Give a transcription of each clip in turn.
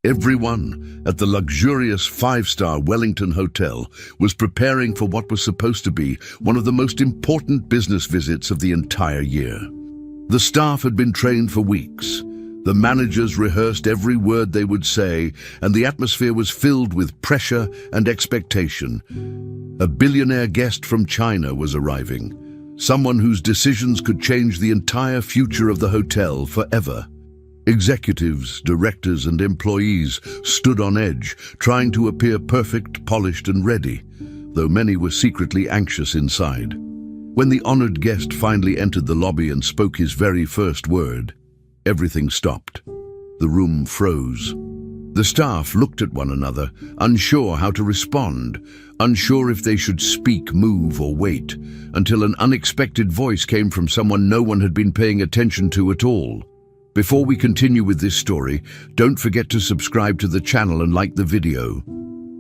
Everyone at the luxurious five-star Wellington Hotel was preparing for what was supposed to be one of the most important business visits of the entire year. The staff had been trained for weeks. The managers rehearsed every word they would say, and the atmosphere was filled with pressure and expectation. A billionaire guest from China was arriving, someone whose decisions could change the entire future of the hotel forever. Executives, directors, and employees stood on edge, trying to appear perfect, polished, and ready, though many were secretly anxious inside. When the honored guest finally entered the lobby and spoke his very first word, everything stopped. The room froze. The staff looked at one another, unsure how to respond, unsure if they should speak, move, or wait, until an unexpected voice came from someone no one had been paying attention to at all. Before we continue with this story, don't forget to subscribe to the channel and like the video.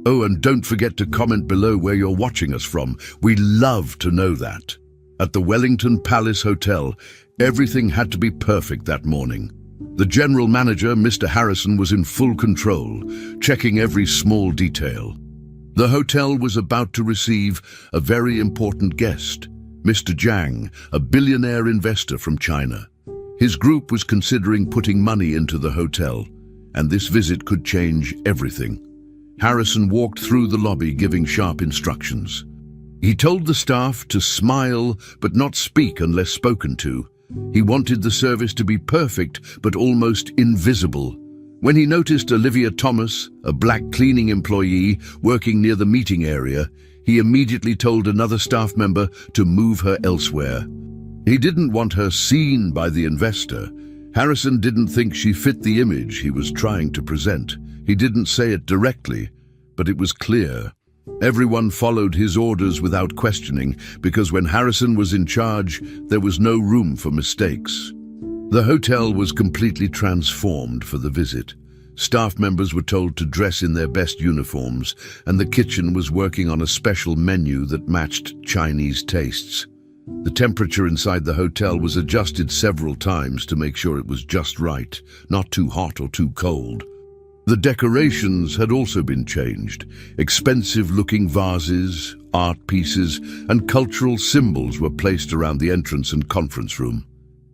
Oh, and don't forget to comment below where you're watching us from. We love to know that. At the Wellington Palace Hotel, everything had to be perfect that morning. The general manager, Mr. Harrison, was in full control, checking every small detail. The hotel was about to receive a very important guest, Mr. Zhang, a billionaire investor from China. His group was considering putting money into the hotel, and this visit could change everything. Harrison walked through the lobby giving sharp instructions. He told the staff to smile but not speak unless spoken to. He wanted the service to be perfect but almost invisible. When he noticed Olivia Thomas, a black cleaning employee working near the meeting area, he immediately told another staff member to move her elsewhere. He didn't want her seen by the investor. Harrison didn't think she fit the image he was trying to present. He didn't say it directly, but it was clear. Everyone followed his orders without questioning, because when Harrison was in charge, there was no room for mistakes. The hotel was completely transformed for the visit. Staff members were told to dress in their best uniforms, and the kitchen was working on a special menu that matched Chinese tastes. The temperature inside the hotel was adjusted several times to make sure it was just right, not too hot or too cold. The decorations had also been changed. Expensive-looking vases, art pieces, and cultural symbols were placed around the entrance and conference room.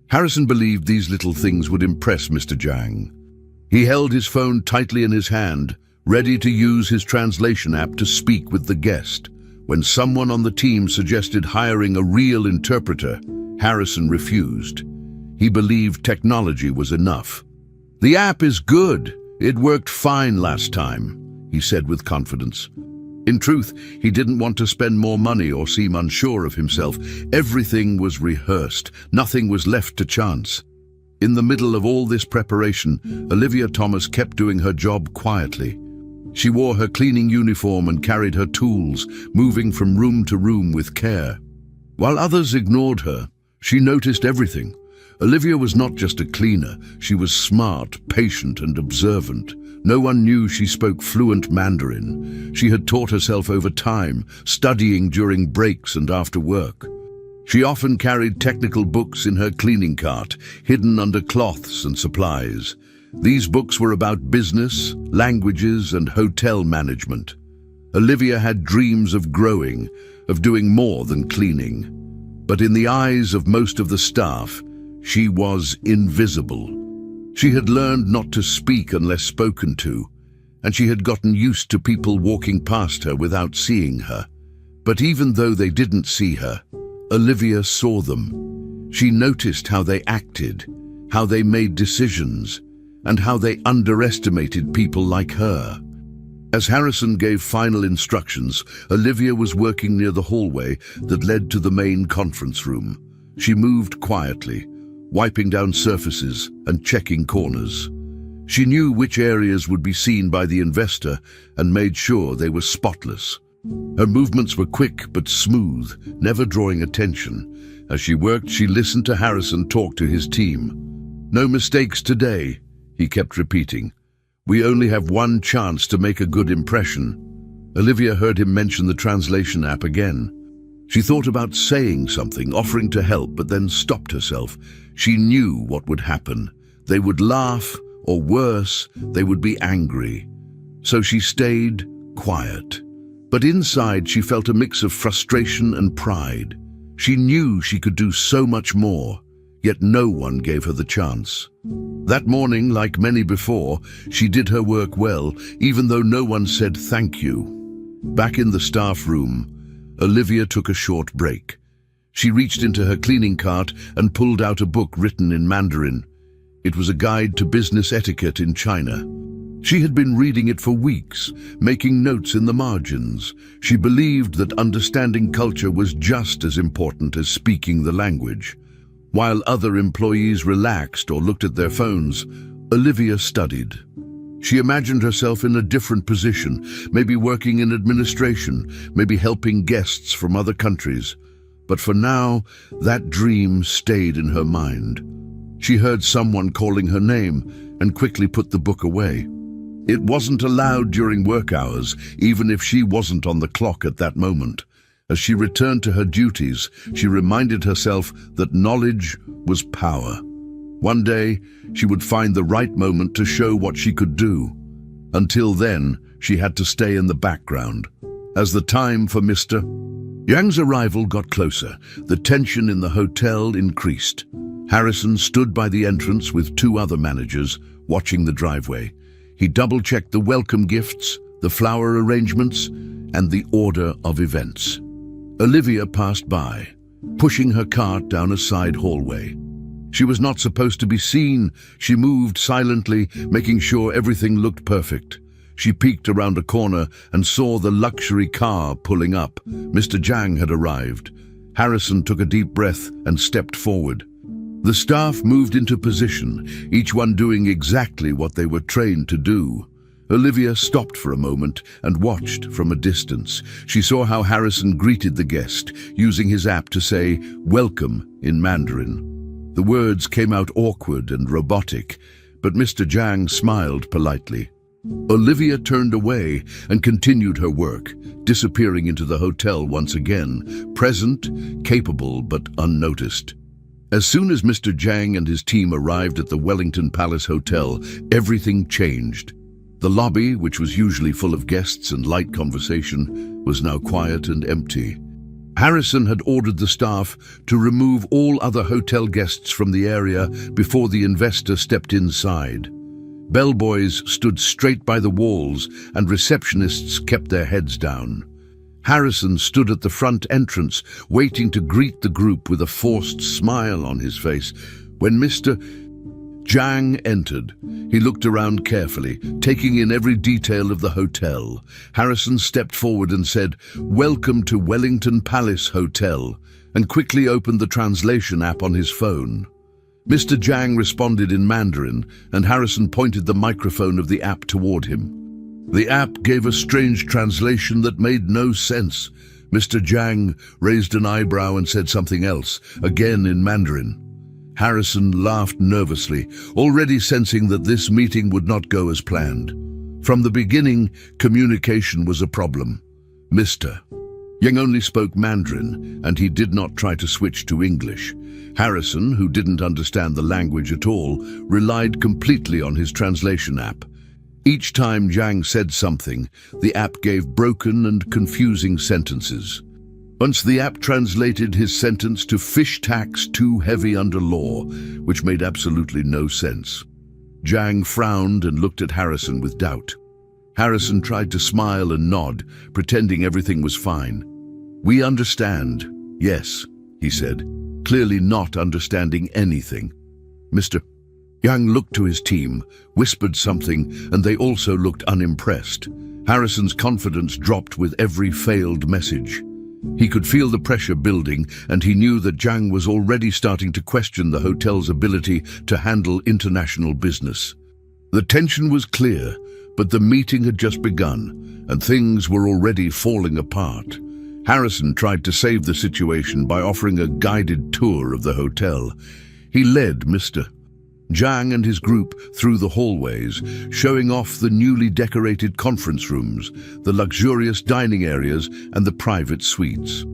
Harrison believed these little things would impress Mr. Zhang. He held his phone tightly in his hand, ready to use his translation app to speak with the guest. When someone on the team suggested hiring a real interpreter, Harrison refused. He believed technology was enough. "The app is good. It worked fine last time," he said with confidence. In truth, he didn't want to spend more money or seem unsure of himself. Everything was rehearsed. Nothing was left to chance. In the middle of all this preparation, Olivia Thomas kept doing her job quietly. She wore her cleaning uniform and carried her tools, moving from room to room with care. While others ignored her, she noticed everything. Olivia was not just a cleaner. She was smart, patient, and observant. No one knew she spoke fluent Mandarin. She had taught herself over time, studying during breaks and after work. She often carried technical books in her cleaning cart, hidden under cloths and supplies. These books were about business, languages, and hotel management. Olivia had dreams of growing, of doing more than cleaning. But in the eyes of most of the staff, she was invisible. She had learned not to speak unless spoken to, and she had gotten used to people walking past her without seeing her. But even though they didn't see her, Olivia saw them. She noticed how they acted, how they made decisions, and how they underestimated people like her. As Harrison gave final instructions, Olivia was working near the hallway that led to the main conference room. She moved quietly, wiping down surfaces and checking corners. She knew which areas would be seen by the investor and made sure they were spotless. Her movements were quick but smooth, never drawing attention. As she worked, she listened to Harrison talk to his team. "No mistakes today," he kept repeating. "We only have one chance to make a good impression." Olivia heard him mention the translation app again. She thought about saying something, offering to help, but then stopped herself. She knew what would happen. They would laugh or worse, they would be angry. So she stayed quiet. But inside she felt a mix of frustration and pride. She knew she could do so much more, yet no one gave her the chance. That morning, like many before, she did her work well, even though no one said thank you. Back in the staff room, Olivia took a short break. She reached into her cleaning cart and pulled out a book written in Mandarin. It was a guide to business etiquette in China. She had been reading it for weeks, making notes in the margins. She believed that understanding culture was just as important as speaking the language. While other employees relaxed or looked at their phones, Olivia studied. She imagined herself in a different position, maybe working in administration, maybe helping guests from other countries. But for now, that dream stayed in her mind. She heard someone calling her name and quickly put the book away. It wasn't allowed during work hours, even if she wasn't on the clock at that moment. As she returned to her duties, she reminded herself that knowledge was power. One day, she would find the right moment to show what she could do. Until then, she had to stay in the background. As the time for Mr. Yang's arrival got closer, the tension in the hotel increased. Harrison stood by the entrance with two other managers, watching the driveway. He double-checked the welcome gifts, the flower arrangements, and the order of events. Olivia passed by, pushing her cart down a side hallway. She was not supposed to be seen. She moved silently, making sure everything looked perfect. She peeked around a corner and saw the luxury car pulling up. Mr. Zhang had arrived. Harrison took a deep breath and stepped forward. The staff moved into position, each one doing exactly what they were trained to do. Olivia stopped for a moment and watched from a distance. She saw how Harrison greeted the guest, using his app to say, "Welcome," in Mandarin. The words came out awkward and robotic, but Mr. Zhang smiled politely. Olivia turned away and continued her work, disappearing into the hotel once again, present, capable, but unnoticed. As soon as Mr. Zhang and his team arrived at the Wellington Palace Hotel, everything changed. The lobby, which was usually full of guests and light conversation, was now quiet and empty. Harrison had ordered the staff to remove all other hotel guests from the area before the investor stepped inside. Bellboys stood straight by the walls and receptionists kept their heads down. Harrison stood at the front entrance, waiting to greet the group with a forced smile on his face. When Mr. Zhang entered, he looked around carefully, taking in every detail of the hotel. Harrison stepped forward and said, "Welcome to Wellington Palace Hotel," and quickly opened the translation app on his phone. Mr. Zhang responded in Mandarin, and Harrison pointed the microphone of the app toward him. The app gave a strange translation that made no sense. Mr. Zhang raised an eyebrow and said something else, again in Mandarin. Harrison laughed nervously, already sensing that this meeting would not go as planned. From the beginning, communication was a problem. Mr. Yang only spoke Mandarin, and he did not try to switch to English. Harrison, who didn't understand the language at all, relied completely on his translation app. Each time Zhang said something, the app gave broken and confusing sentences. Once the app translated his sentence to "fish tax too heavy under law," which made absolutely no sense. Zhang frowned and looked at Harrison with doubt. Harrison tried to smile and nod, pretending everything was fine. "We understand, yes," he said, clearly not understanding anything. Mr. Yang looked to his team, whispered something, and they also looked unimpressed. Harrison's confidence dropped with every failed message. He could feel the pressure building, and he knew that Zhang was already starting to question the hotel's ability to handle international business. The tension was clear, but the meeting had just begun, and things were already falling apart. Harrison tried to save the situation by offering a guided tour of the hotel. He led Mr. Zhang and his group through the hallways, showing off the newly decorated conference rooms, the luxurious dining areas, and the private suites.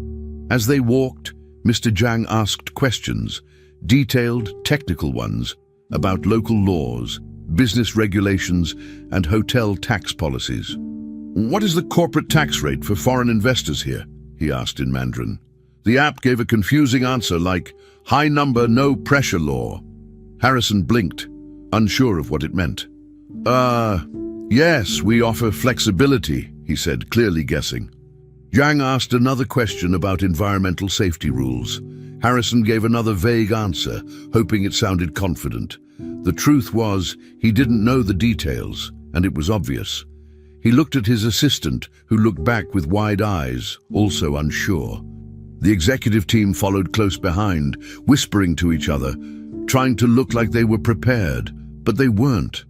As they walked, Mr. Zhang asked questions, detailed, technical ones, about local laws, business regulations, and hotel tax policies. "What is the corporate tax rate for foreign investors here?" he asked in Mandarin. The app gave a confusing answer like, "High number, no pressure law." Harrison blinked, unsure of what it meant. Yes, we offer flexibility," he said, clearly guessing. Zhang asked another question about environmental safety rules. Harrison gave another vague answer, hoping it sounded confident. The truth was, he didn't know the details, and it was obvious. He looked at his assistant, who looked back with wide eyes, also unsure. The executive team followed close behind, whispering to each other, trying to look like they were prepared, but they weren't.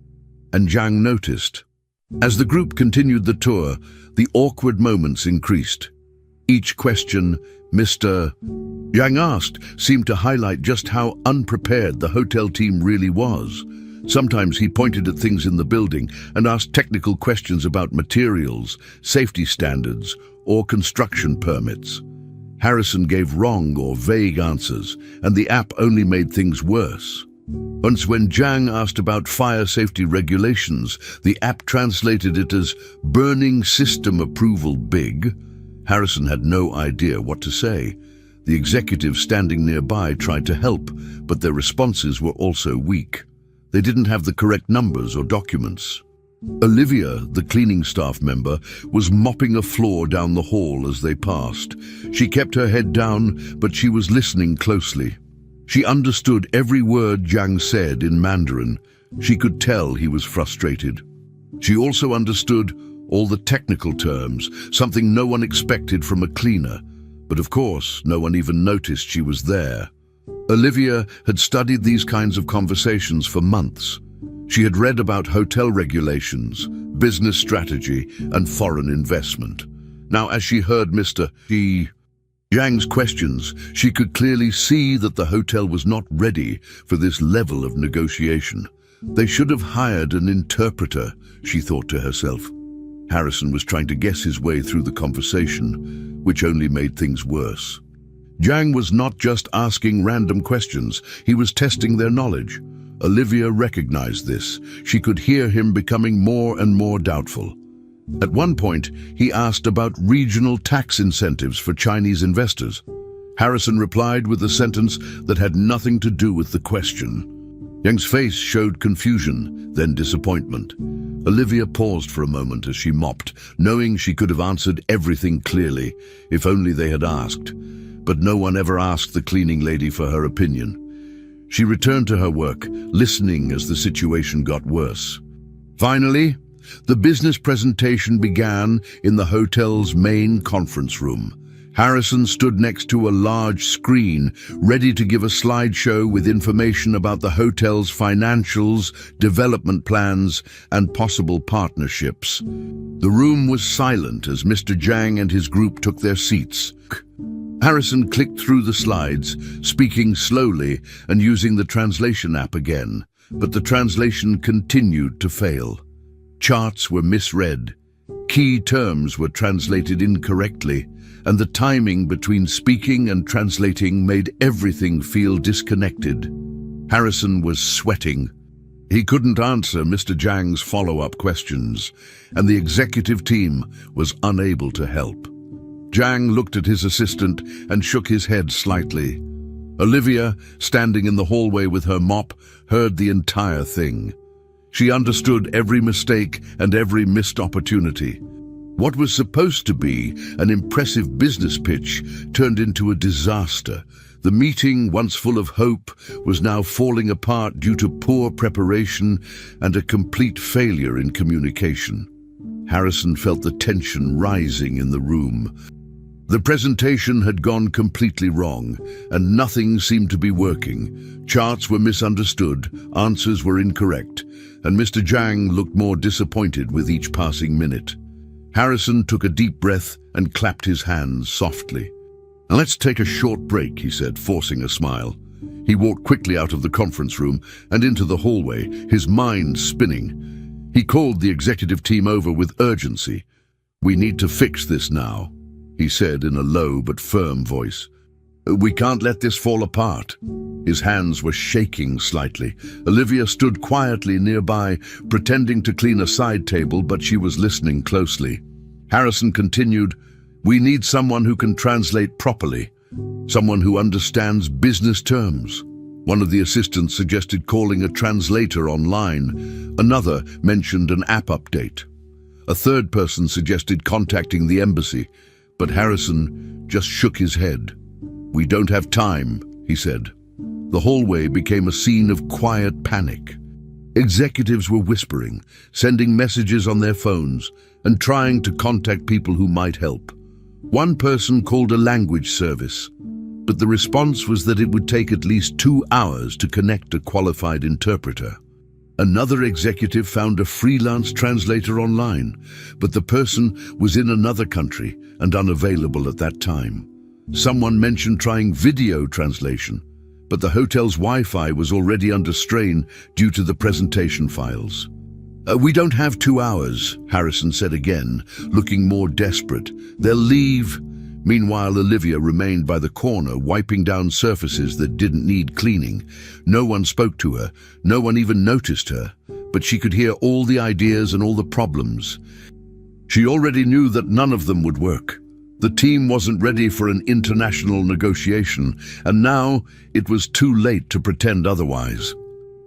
And Zhang noticed. As the group continued the tour, the awkward moments increased. Each question Mr. Zhang asked seemed to highlight just how unprepared the hotel team really was. Sometimes he pointed at things in the building and asked technical questions about materials, safety standards, or construction permits. Harrison gave wrong or vague answers, and the app only made things worse. Once when Zhang asked about fire safety regulations, the app translated it as burning system approval big. Harrison had no idea what to say. The executives standing nearby tried to help, but their responses were also weak. They didn't have the correct numbers or documents. Olivia, the cleaning staff member, was mopping a floor down the hall as they passed. She kept her head down, but she was listening closely. She understood every word Zhang said in Mandarin. She could tell he was frustrated. She also understood all the technical terms, something no one expected from a cleaner. But of course, no one even noticed she was there. Olivia had studied these kinds of conversations for months. She had read about hotel regulations, business strategy, and foreign investment. Now, as she heard Mr. Zhang's questions, she could clearly see that the hotel was not ready for this level of negotiation. They should have hired an interpreter, she thought to herself. Harrison was trying to guess his way through the conversation, which only made things worse. Zhang was not just asking random questions, he was testing their knowledge. Olivia recognized this. She could hear him becoming more and more doubtful. At one point, he asked about regional tax incentives for Chinese investors. Harrison replied with a sentence that had nothing to do with the question. Zhang's face showed confusion, then disappointment. Olivia paused for a moment as she mopped, knowing she could have answered everything clearly, if only they had asked. But no one ever asked the cleaning lady for her opinion. She returned to her work, listening as the situation got worse. Finally, the business presentation began in the hotel's main conference room. Harrison stood next to a large screen, ready to give a slideshow with information about the hotel's financials, development plans, and possible partnerships. The room was silent as Mr. Zhang and his group took their seats. Harrison clicked through the slides, speaking slowly and using the translation app again, but the translation continued to fail. Charts were misread, key terms were translated incorrectly, and the timing between speaking and translating made everything feel disconnected. Harrison was sweating. He couldn't answer Mr. Zhang's follow-up questions, and the executive team was unable to help. Zhang looked at his assistant and shook his head slightly. Olivia, standing in the hallway with her mop, heard the entire thing. She understood every mistake and every missed opportunity. What was supposed to be an impressive business pitch turned into a disaster. The meeting, once full of hope, was now falling apart due to poor preparation and a complete failure in communication. Harrison felt the tension rising in the room. The presentation had gone completely wrong, and nothing seemed to be working. Charts were misunderstood, answers were incorrect, and Mr. Zhang looked more disappointed with each passing minute. Harrison took a deep breath and clapped his hands softly. "Now let's take a short break," he said, forcing a smile. He walked quickly out of the conference room and into the hallway, his mind spinning. He called the executive team over with urgency. "We need to fix this now," he said in a low but firm voice. We can't let this fall apart." His hands were shaking slightly. Olivia stood quietly nearby, pretending to clean a side table, but she was listening closely. Harrison continued, "We need someone who can translate properly, someone who understands business terms." One of the assistants suggested calling a translator online. Another mentioned an app update. A third person suggested contacting the embassy, but Harrison just shook his head. "We don't have time," he said. The hallway became a scene of quiet panic. Executives were whispering, sending messages on their phones, and trying to contact people who might help. One person called a language service, but the response was that it would take at least 2 hours to connect a qualified interpreter. Another executive found a freelance translator online, but the person was in another country and unavailable at that time. Someone mentioned trying video translation, but the hotel's Wi-Fi was already under strain due to the presentation files. We don't have 2 hours, Harrison said again, looking more desperate. They'll leave. Meanwhile, Olivia remained by the corner, wiping down surfaces that didn't need cleaning. No one spoke to her, no one even noticed her, but she could hear all the ideas and all the problems. She already knew that none of them would work. The team wasn't ready for an international negotiation, and now it was too late to pretend otherwise.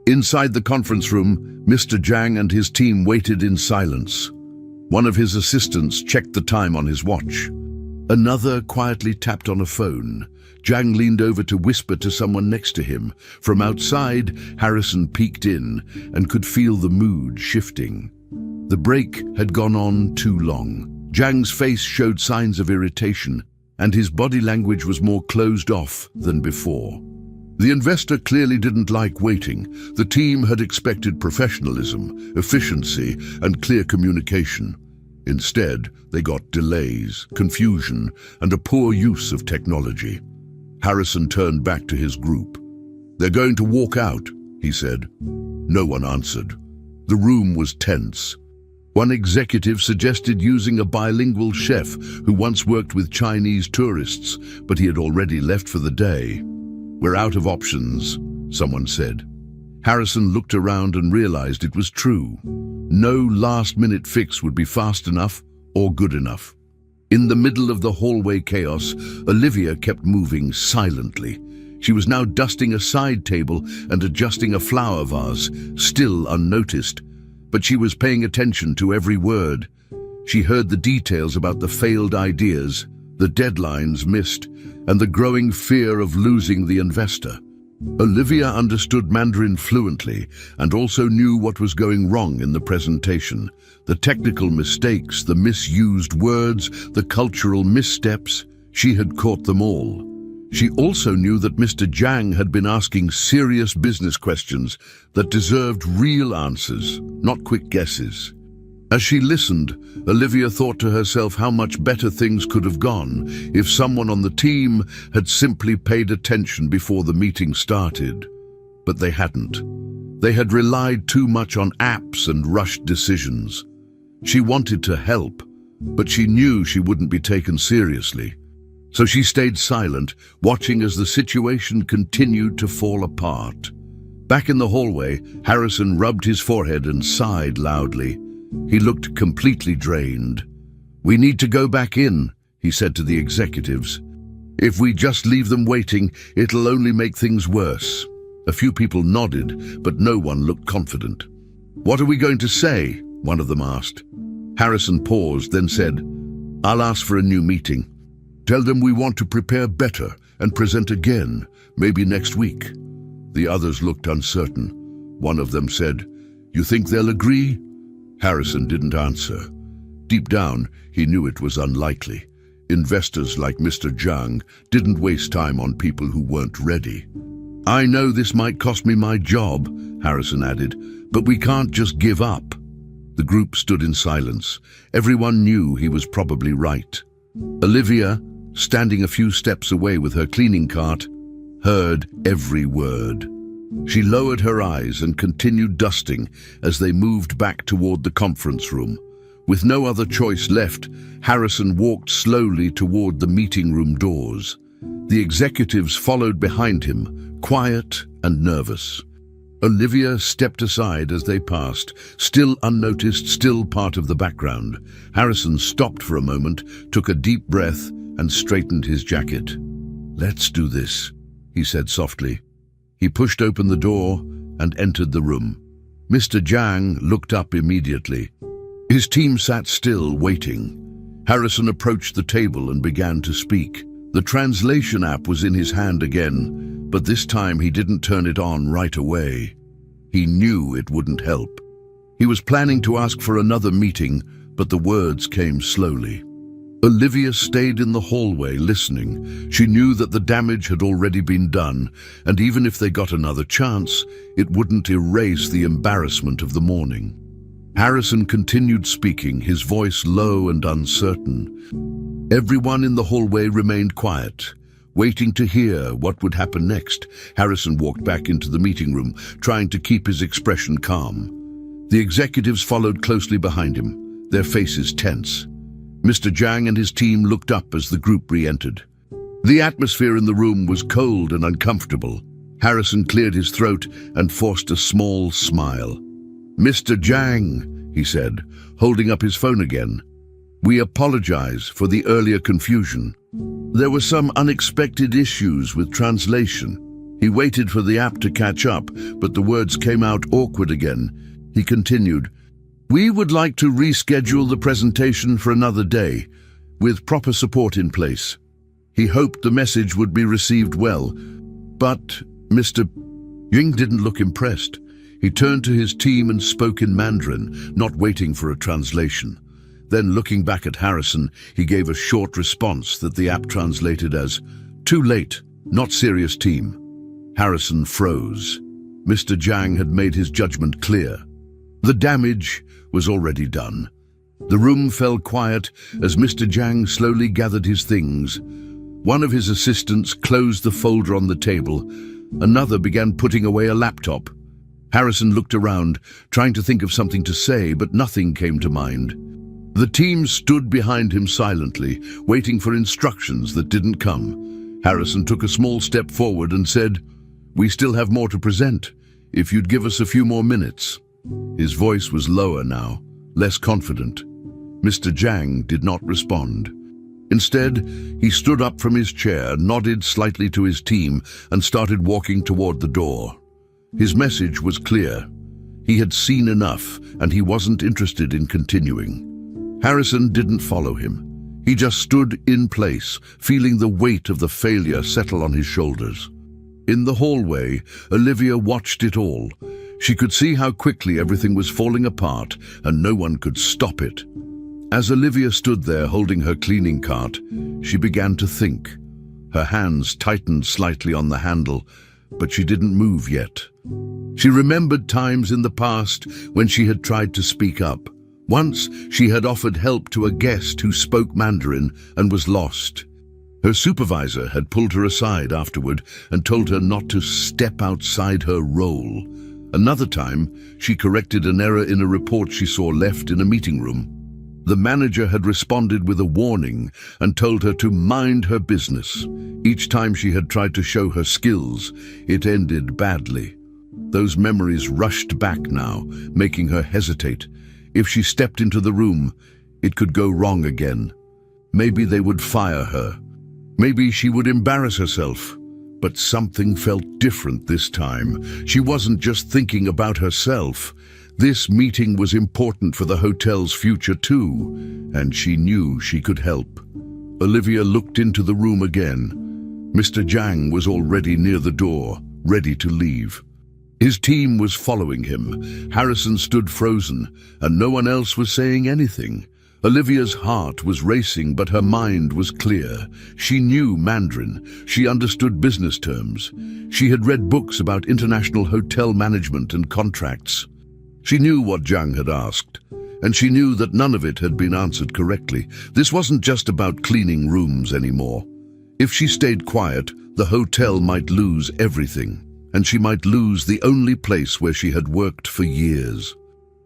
Inside the conference room, Mr. Zhang and his team waited in silence. One of his assistants checked the time on his watch. Another quietly tapped on a phone. Zhang leaned over to whisper to someone next to him. From outside, Harrison peeked in and could feel the mood shifting. The break had gone on too long. Zhang's face showed signs of irritation, and his body language was more closed off than before. The investor clearly didn't like waiting. The team had expected professionalism, efficiency, and clear communication. Instead, they got delays, confusion, and a poor use of technology. Harrison turned back to his group. "They're going to walk out," he said. No one answered. The room was tense. One executive suggested using a bilingual chef who once worked with Chinese tourists, but he had already left for the day. "We're out of options," someone said. Harrison looked around and realized it was true. No last-minute fix would be fast enough or good enough. In the middle of the hallway chaos, Olivia kept moving silently. She was now dusting a side table and adjusting a flower vase, still unnoticed. But she was paying attention to every word. She heard the details about the failed ideas, the deadlines missed, and the growing fear of losing the investor. Olivia understood Mandarin fluently and also knew what was going wrong in the presentation. The technical mistakes, the misused words, the cultural missteps, she had caught them all. She also knew that Mr. Zhang had been asking serious business questions that deserved real answers, not quick guesses. As she listened, Olivia thought to herself how much better things could have gone if someone on the team had simply paid attention before the meeting started. But they hadn't. They had relied too much on apps and rushed decisions. She wanted to help, but she knew she wouldn't be taken seriously. So she stayed silent, watching as the situation continued to fall apart. Back in the hallway, Harrison rubbed his forehead and sighed loudly. He looked completely drained. "We need to go back in," he said to the executives. "If we just leave them waiting, it'll only make things worse." A few people nodded, but no one looked confident. "What are we going to say?" one of them asked. Harrison paused, then said, "I'll ask for a new meeting. Tell them we want to prepare better and present again, maybe next week." The others looked uncertain. One of them said, "You think they'll agree?" Harrison didn't answer. Deep down, he knew it was unlikely. Investors like Mr. Zhang didn't waste time on people who weren't ready. "I know this might cost me my job," Harrison added, "but we can't just give up." The group stood in silence. Everyone knew he was probably right. Olivia, standing a few steps away with her cleaning cart, heard every word. She lowered her eyes and continued dusting as they moved back toward the conference room. With no other choice left, Harrison walked slowly toward the meeting room doors. The executives followed behind him, quiet and nervous. Olivia stepped aside as they passed, still unnoticed, still part of the background. Harrison stopped for a moment, took a deep breath, and straightened his jacket. "Let's do this," he said softly. He pushed open the door and entered the room. Mr. Zhang looked up immediately. His team sat still, waiting. Harrison approached the table and began to speak. The translation app was in his hand again, but this time he didn't turn it on right away. He knew it wouldn't help. He was planning to ask for another meeting, but the words came slowly. Olivia stayed in the hallway listening. She knew that the damage had already been done, and even if they got another chance, it wouldn't erase the embarrassment of the morning. Harrison continued speaking, his voice low and uncertain. Everyone in the hallway remained quiet, waiting to hear what would happen next. Harrison walked back into the meeting room, trying to keep his expression calm. The executives followed closely behind him, their faces tense. Mr. Zhang and his team looked up as the group re-entered. The atmosphere in the room was cold and uncomfortable. Harrison cleared his throat and forced a small smile. "Mr. Zhang," he said, holding up his phone again, "we apologize for the earlier confusion. There were some unexpected issues with translation." He waited for the app to catch up, but the words came out awkward again. He continued, "We would like to reschedule the presentation for another day, with proper support in place." He hoped the message would be received well, but Mr. Ying didn't look impressed. He turned to his team and spoke in Mandarin, not waiting for a translation. Then, looking back at Harrison, he gave a short response that the app translated as, "Too late, not serious team." Harrison froze. Mr. Zhang had made his judgment clear. The damage was already done. The room fell quiet as Mr. Zhang slowly gathered his things. One of his assistants closed the folder on the table. Another began putting away a laptop. Harrison looked around, trying to think of something to say, but nothing came to mind. The team stood behind him silently, waiting for instructions that didn't come. Harrison took a small step forward and said, "We still have more to present, if you'd give us a few more minutes." His voice was lower now, less confident. Mr. Zhang did not respond. Instead, he stood up from his chair, nodded slightly to his team, and started walking toward the door. His message was clear. He had seen enough, and he wasn't interested in continuing. Harrison didn't follow him. He just stood in place, feeling the weight of the failure settle on his shoulders. In the hallway, Olivia watched it all. She could see how quickly everything was falling apart, and no one could stop it. As Olivia stood there holding her cleaning cart, she began to think. Her hands tightened slightly on the handle, but she didn't move yet. She remembered times in the past when she had tried to speak up. Once, she had offered help to a guest who spoke Mandarin and was lost. Her supervisor had pulled her aside afterward and told her not to step outside her role. Another time, she corrected an error in a report she saw left in a meeting room. The manager had responded with a warning and told her to mind her business. Each time she had tried to show her skills, it ended badly. Those memories rushed back now, making her hesitate. If she stepped into the room, it could go wrong again. Maybe they would fire her. Maybe she would embarrass herself. But something felt different this time. She wasn't just thinking about herself. This meeting was important for the hotel's future too, and she knew she could help. Olivia looked into the room again. Mr. Zhang was already near the door, ready to leave. His team was following him. Harrison stood frozen, and no one else was saying anything. Olivia's heart was racing, but her mind was clear. She knew Mandarin. She understood business terms. She had read books about international hotel management and contracts. She knew what Zhang had asked, and she knew that none of it had been answered correctly. This wasn't just about cleaning rooms anymore. If she stayed quiet, the hotel might lose everything, and she might lose the only place where she had worked for years.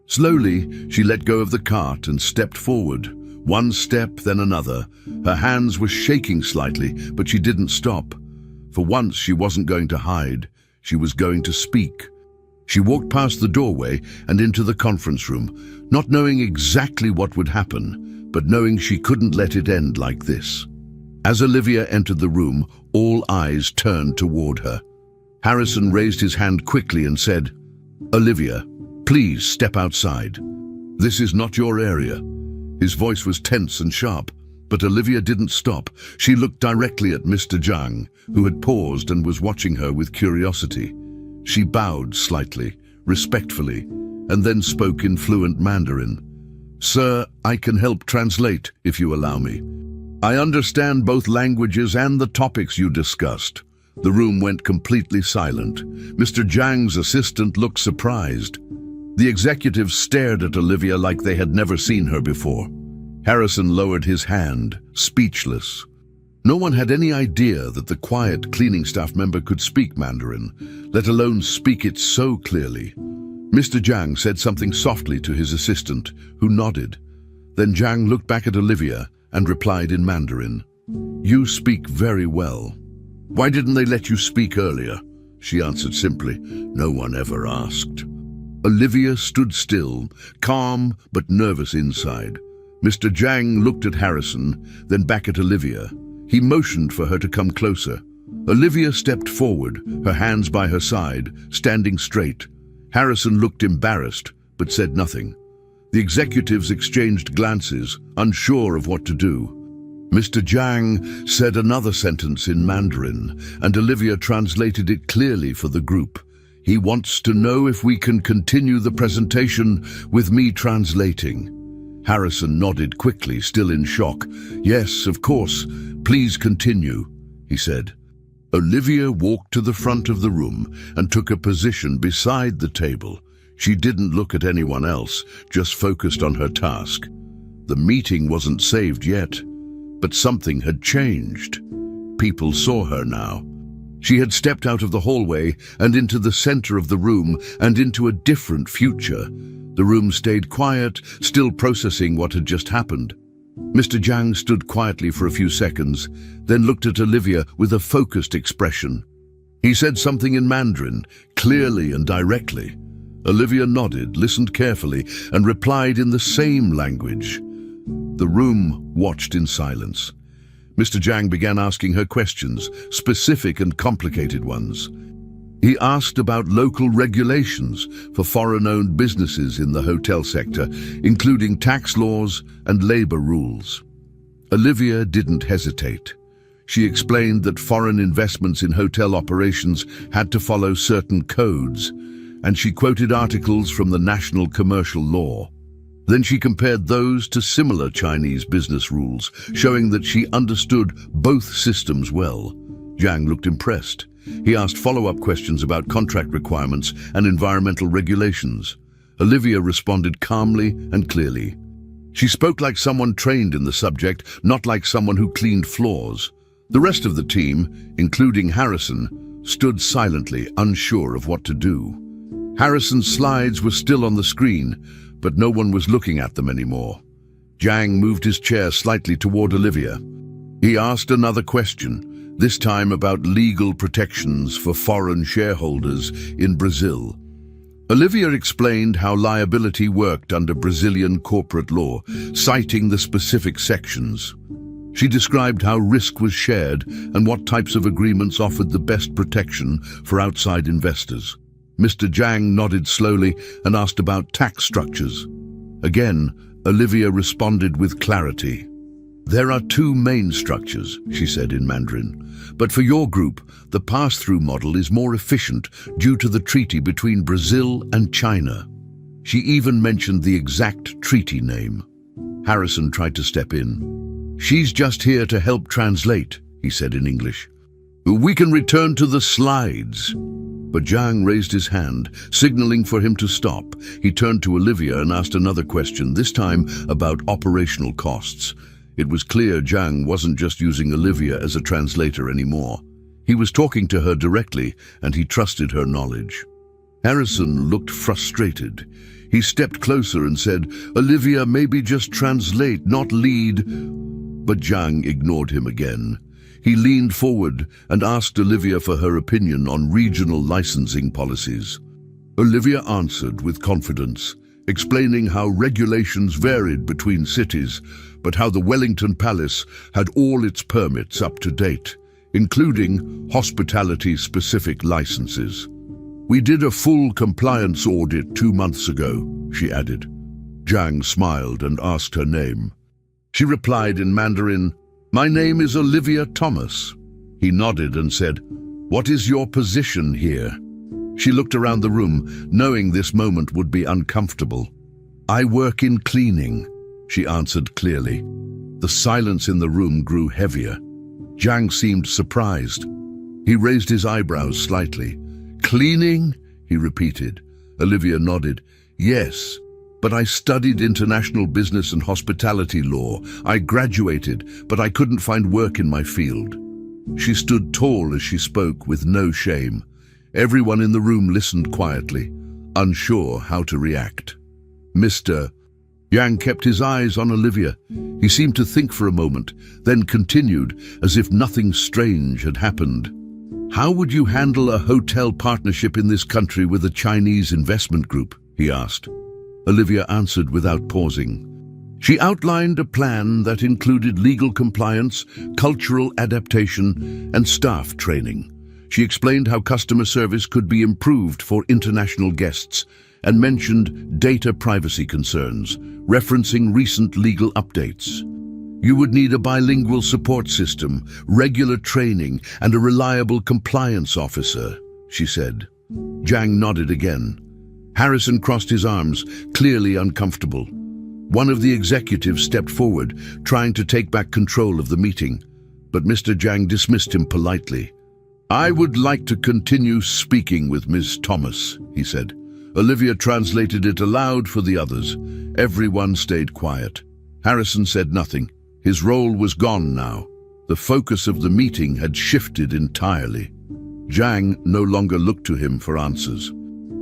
Slowly, she let go of the cart and stepped forward, One step, then another. Her hands were shaking slightly, but she didn't stop. For once, she wasn't going to hide. She was going to speak. She walked past the doorway and into the conference room, not knowing exactly what would happen, but knowing she couldn't let it end like this. As Olivia entered the room, all eyes turned toward her. Harrison raised his hand quickly and said, "Olivia, please step outside. This is not your area." His voice was tense and sharp, but Olivia didn't stop. She looked directly at Mr. Zhang, who had paused and was watching her with curiosity. She bowed slightly, respectfully, and then spoke in fluent Mandarin. "Sir, I can help translate, if you allow me. I understand both languages and the topics you discussed." The room went completely silent. Mr. Zhang's assistant looked surprised. The executives stared at Olivia like they had never seen her before. Harrison lowered his hand, speechless. No one had any idea that the quiet cleaning staff member could speak Mandarin, let alone speak it so clearly. Mr. Zhang said something softly to his assistant, who nodded. Then Zhang looked back at Olivia and replied in Mandarin, "You speak very well." "Why didn't they let you speak earlier?" She answered simply, "No one ever asked." Olivia stood still, calm but nervous inside. Mr. Zhang looked at Harrison, then back at Olivia. He motioned for her to come closer. Olivia stepped forward, her hands by her side, standing straight. Harrison looked embarrassed, but said nothing. The executives exchanged glances, unsure of what to do. Mr. Zhang said another sentence in Mandarin, and Olivia translated it clearly for the group. "He wants to know if we can continue the presentation with me translating." Harrison nodded quickly, still in shock. "Yes, of course. Please continue," he said. Olivia walked to the front of the room and took a position beside the table. She didn't look at anyone else, just focused on her task. The meeting wasn't saved yet, but something had changed. People saw her now. She had stepped out of the hallway and into the center of the room and into a different future. The room stayed quiet, still processing what had just happened. Mr. Zhang stood quietly for a few seconds, then looked at Olivia with a focused expression. He said something in Mandarin, clearly and directly. Olivia nodded, listened carefully, and replied in the same language. The room watched in silence. Mr. Zhang began asking her questions, specific and complicated ones. He asked about local regulations for foreign-owned businesses in the hotel sector, including tax laws and labor rules. Olivia didn't hesitate. She explained that foreign investments in hotel operations had to follow certain codes, and she quoted articles from the national commercial law. Then she compared those to similar Chinese business rules, showing that she understood both systems well. Zhang looked impressed. He asked follow-up questions about contract requirements and environmental regulations. Olivia responded calmly and clearly. She spoke like someone trained in the subject, not like someone who cleaned floors. The rest of the team, including Harrison, stood silently, unsure of what to do. Harrison's slides were still on the screen, but no one was looking at them anymore. Zhang moved his chair slightly toward Olivia. He asked another question, this time about legal protections for foreign shareholders in Brazil. Olivia explained how liability worked under Brazilian corporate law, citing the specific sections. She described how risk was shared and what types of agreements offered the best protection for outside investors. Mr. Zhang nodded slowly and asked about tax structures. Again, Olivia responded with clarity. "There are two main structures," she said in Mandarin. "But for your group, the pass-through model is more efficient due to the treaty between Brazil and China." She even mentioned the exact treaty name. Harrison tried to step in. "She's just here to help translate," he said in English. "We can return to the slides." But Zhang raised his hand, signaling for him to stop. He turned to Olivia and asked another question, this time about operational costs. It was clear Zhang wasn't just using Olivia as a translator anymore. He was talking to her directly, and he trusted her knowledge. Harrison looked frustrated. He stepped closer and said, "Olivia, maybe just translate, not lead." But Zhang ignored him again. He leaned forward and asked Olivia for her opinion on regional licensing policies. Olivia answered with confidence, explaining how regulations varied between cities, but how the Wellington Palace had all its permits up to date, including hospitality-specific licenses. "We did a full compliance audit 2 months ago," she added. Zhang smiled and asked her name. She replied in Mandarin, "My name is Olivia Thomas." He nodded and said, "What is your position here?" She looked around the room, knowing this moment would be uncomfortable. "I work in cleaning," she answered clearly. The silence in the room grew heavier. Zhang seemed surprised. He raised his eyebrows slightly. "Cleaning?" he repeated. Olivia nodded. "Yes, but I studied international business and hospitality law. I graduated, but I couldn't find work in my field." She stood tall as she spoke, with no shame. Everyone in the room listened quietly, unsure how to react. "Mr. Yang kept his eyes on Olivia. He seemed to think for a moment, then continued, as if nothing strange had happened. "How would you handle a hotel partnership in this country with a Chinese investment group?" he asked. Olivia answered without pausing. She outlined a plan that included legal compliance, cultural adaptation, and staff training. She explained how customer service could be improved for international guests and mentioned data privacy concerns, referencing recent legal updates. "You would need a bilingual support system, regular training, and a reliable compliance officer," she said. Zhang nodded again. Harrison crossed his arms, clearly uncomfortable. One of the executives stepped forward, trying to take back control of the meeting, but Mr. Zhang dismissed him politely. "I would like to continue speaking with Ms. Thomas," he said. Olivia translated it aloud for the others. Everyone stayed quiet. Harrison said nothing. His role was gone now. The focus of the meeting had shifted entirely. Zhang no longer looked to him for answers.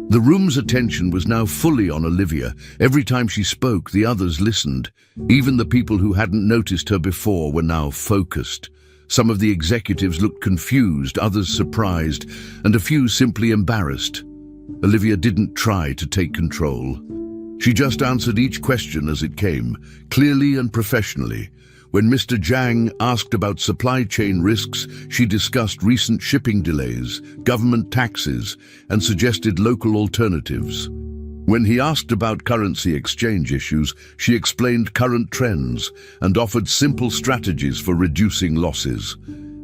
The room's attention was now fully on Olivia. Every time she spoke, the others listened. Even the people who hadn't noticed her before were now focused. Some of the executives looked confused, others surprised, and a few simply embarrassed. Olivia didn't try to take control. She just answered each question as it came, clearly and professionally. When Mr. Zhang asked about supply chain risks, she discussed recent shipping delays, government taxes, and suggested local alternatives. When he asked about currency exchange issues, she explained current trends and offered simple strategies for reducing losses.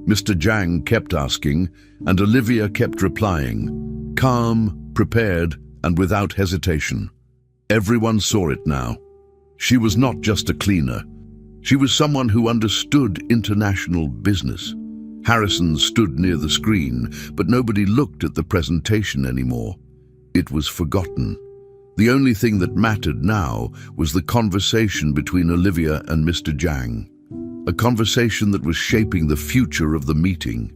Mr. Zhang kept asking, and Olivia kept replying, calm, prepared, and without hesitation. Everyone saw it now. She was not just a cleaner. She was someone who understood international business. Harrison stood near the screen, but nobody looked at the presentation anymore. It was forgotten. The only thing that mattered now was the conversation between Olivia and Mr. Zhang, a conversation that was shaping the future of the meeting.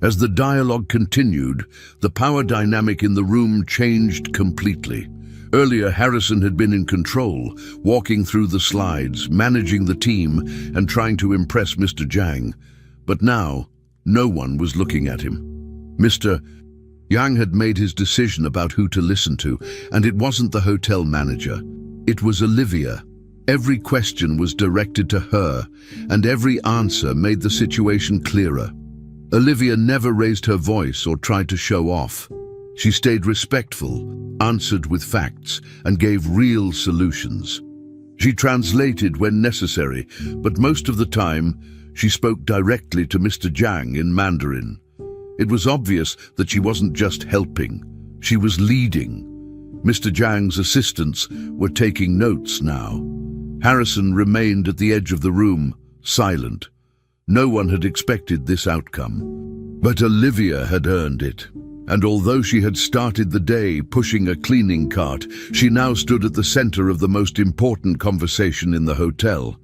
As the dialogue continued, the power dynamic in the room changed completely. Earlier, Harrison had been in control, walking through the slides, managing the team, and trying to impress Mr. Zhang. But now, no one was looking at him. Mr. Yang had made his decision about who to listen to, and it wasn't the hotel manager. It was Olivia. Every question was directed to her, and every answer made the situation clearer. Olivia never raised her voice or tried to show off. She stayed respectful, answered with facts, and gave real solutions. She translated when necessary, but most of the time, she spoke directly to Mr. Zhang in Mandarin. It was obvious that she wasn't just helping, she was leading. Mr. Zhang's assistants were taking notes now. Harrison remained at the edge of the room, silent. No one had expected this outcome. But Olivia had earned it. And although she had started the day pushing a cleaning cart, she now stood at the center of the most important conversation in the hotel.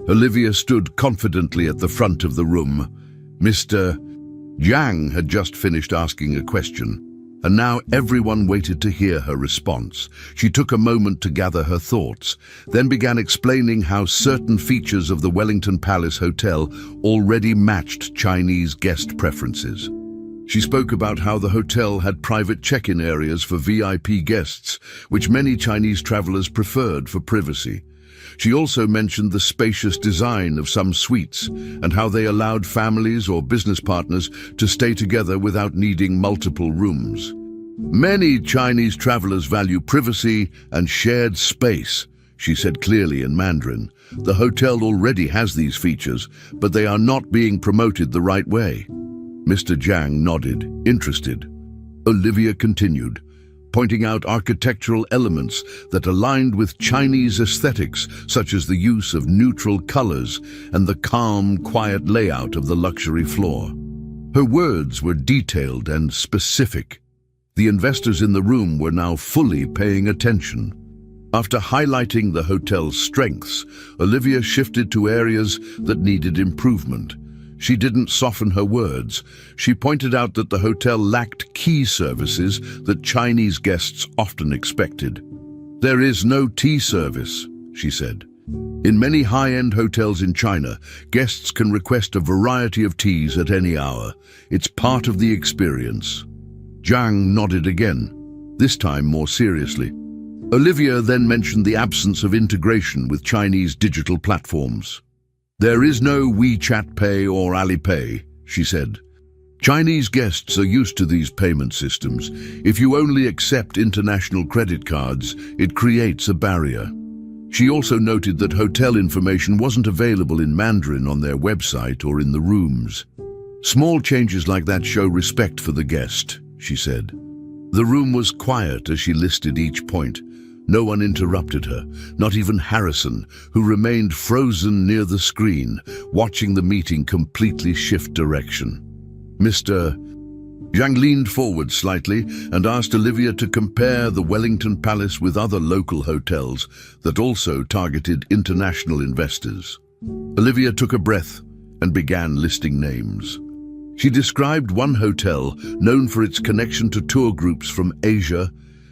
Olivia stood confidently at the front of the room. Mr. Yang had just finished asking a question. And now everyone waited to hear her response. She took a moment to gather her thoughts, then began explaining how certain features of the Wellington Palace Hotel already matched Chinese guest preferences. She spoke about how the hotel had private check-in areas for VIP guests, which many Chinese travelers preferred for privacy. She also mentioned the spacious design of some suites and how they allowed families or business partners to stay together without needing multiple rooms. Many Chinese travelers value privacy and shared space, she said clearly in Mandarin. The hotel already has these features, but they are not being promoted the right way. Mr. Zhang nodded, interested. Olivia continued, pointing out architectural elements that aligned with Chinese aesthetics, such as the use of neutral colors and the calm, quiet layout of the luxury floor. Her words were detailed and specific. The investors in the room were now fully paying attention. After highlighting the hotel's strengths, Olivia shifted to areas that needed improvement. She didn't soften her words. She pointed out that the hotel lacked key services that Chinese guests often expected. There is no tea service, she said. In many high-end hotels in China, guests can request a variety of teas at any hour. It's part of the experience. Zhang nodded again, this time more seriously. Olivia then mentioned the absence of integration with Chinese digital platforms. There is no WeChat Pay or Alipay, she said. Chinese guests are used to these payment systems. If you only accept international credit cards, it creates a barrier. She also noted that hotel information wasn't available in Mandarin on their website or in the rooms. Small changes like that show respect for the guest, she said. The room was quiet as she listed each point. No one interrupted her, not even Harrison, who remained frozen near the screen, watching the meeting completely shift direction. Mr. Zhang leaned forward slightly and asked Olivia to compare the Wellington Palace with other local hotels that also targeted international investors. Olivia took a breath and began listing names. She described one hotel known for its connection to tour groups from Asia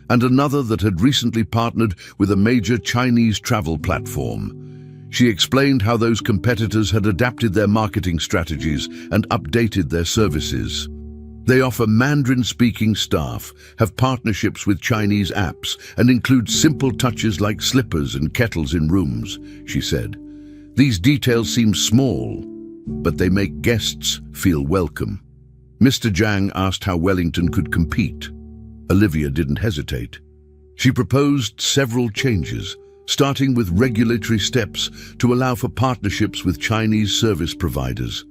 and another that had recently partnered with a major Chinese travel platform. She explained how those competitors had adapted their marketing strategies and updated their services. They offer Mandarin-speaking staff, have partnerships with Chinese apps, and include simple touches like slippers and kettles in rooms, she said. These details seem small, but they make guests feel welcome. Mr. Zhang asked how Wellington could compete. Olivia didn't hesitate. She proposed several changes, starting with regulatory steps to allow for partnerships with Chinese service providers.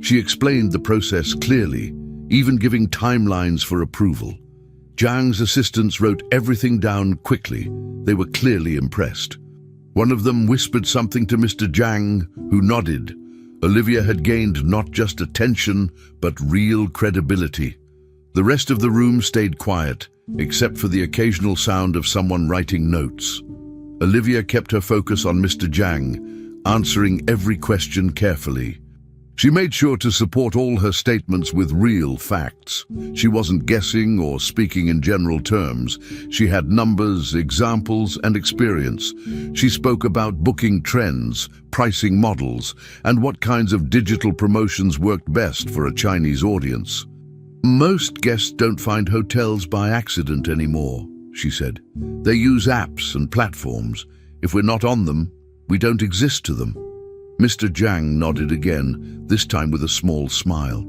She explained the process clearly, even giving timelines for approval. Zhang's assistants wrote everything down quickly. They were clearly impressed. One of them whispered something to Mr. Zhang, who nodded. Olivia had gained not just attention, but real credibility. The rest of the room stayed quiet, except for the occasional sound of someone writing notes. Olivia kept her focus on Mr. Zhang, answering every question carefully. She made sure to support all her statements with real facts. She wasn't guessing or speaking in general terms. She had numbers, examples, and experience. She spoke about booking trends, pricing models, and what kinds of digital promotions worked best for a Chinese audience. Most guests don't find hotels by accident anymore, she said. They use apps and platforms. If we're not on them, we don't exist to them. Mr. Zhang nodded again, this time with a small smile.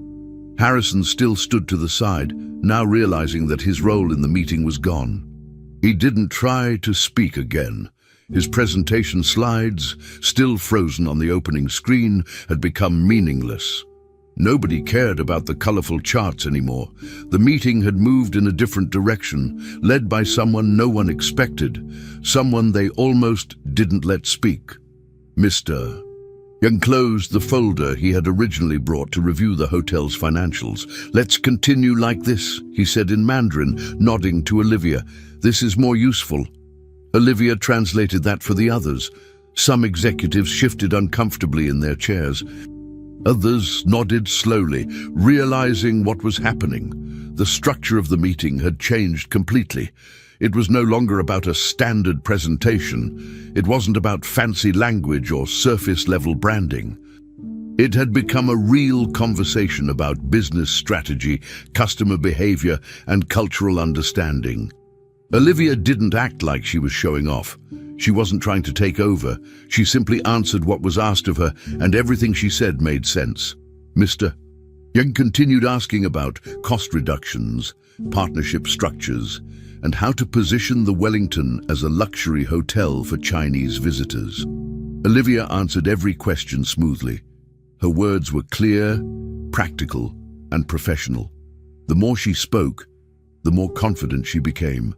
Harrison still stood to the side, now realizing that his role in the meeting was gone. He didn't try to speak again. His presentation slides, still frozen on the opening screen, had become meaningless. Nobody cared about the colorful charts anymore. The meeting had moved in a different direction, led by someone no one expected, someone they almost didn't let speak. Mr. Young closed the folder he had originally brought to review the hotel's financials. "Let's continue like this," he said in Mandarin, nodding to Olivia. "This is more useful." Olivia translated that for the others. Some executives shifted uncomfortably in their chairs. Others nodded slowly, realizing what was happening. The structure of the meeting had changed completely. It was no longer about a standard presentation. It wasn't about fancy language or surface-level branding. It had become a real conversation about business strategy, customer behavior, and cultural understanding. Olivia didn't act like she was showing off. She wasn't trying to take over. She simply answered what was asked of her, and everything she said made sense. Mr. Yang continued asking about cost reductions, partnership structures, and how to position the Wellington as a luxury hotel for Chinese visitors. Olivia answered every question smoothly. Her words were clear, practical, and professional. The more she spoke, the more confident she became.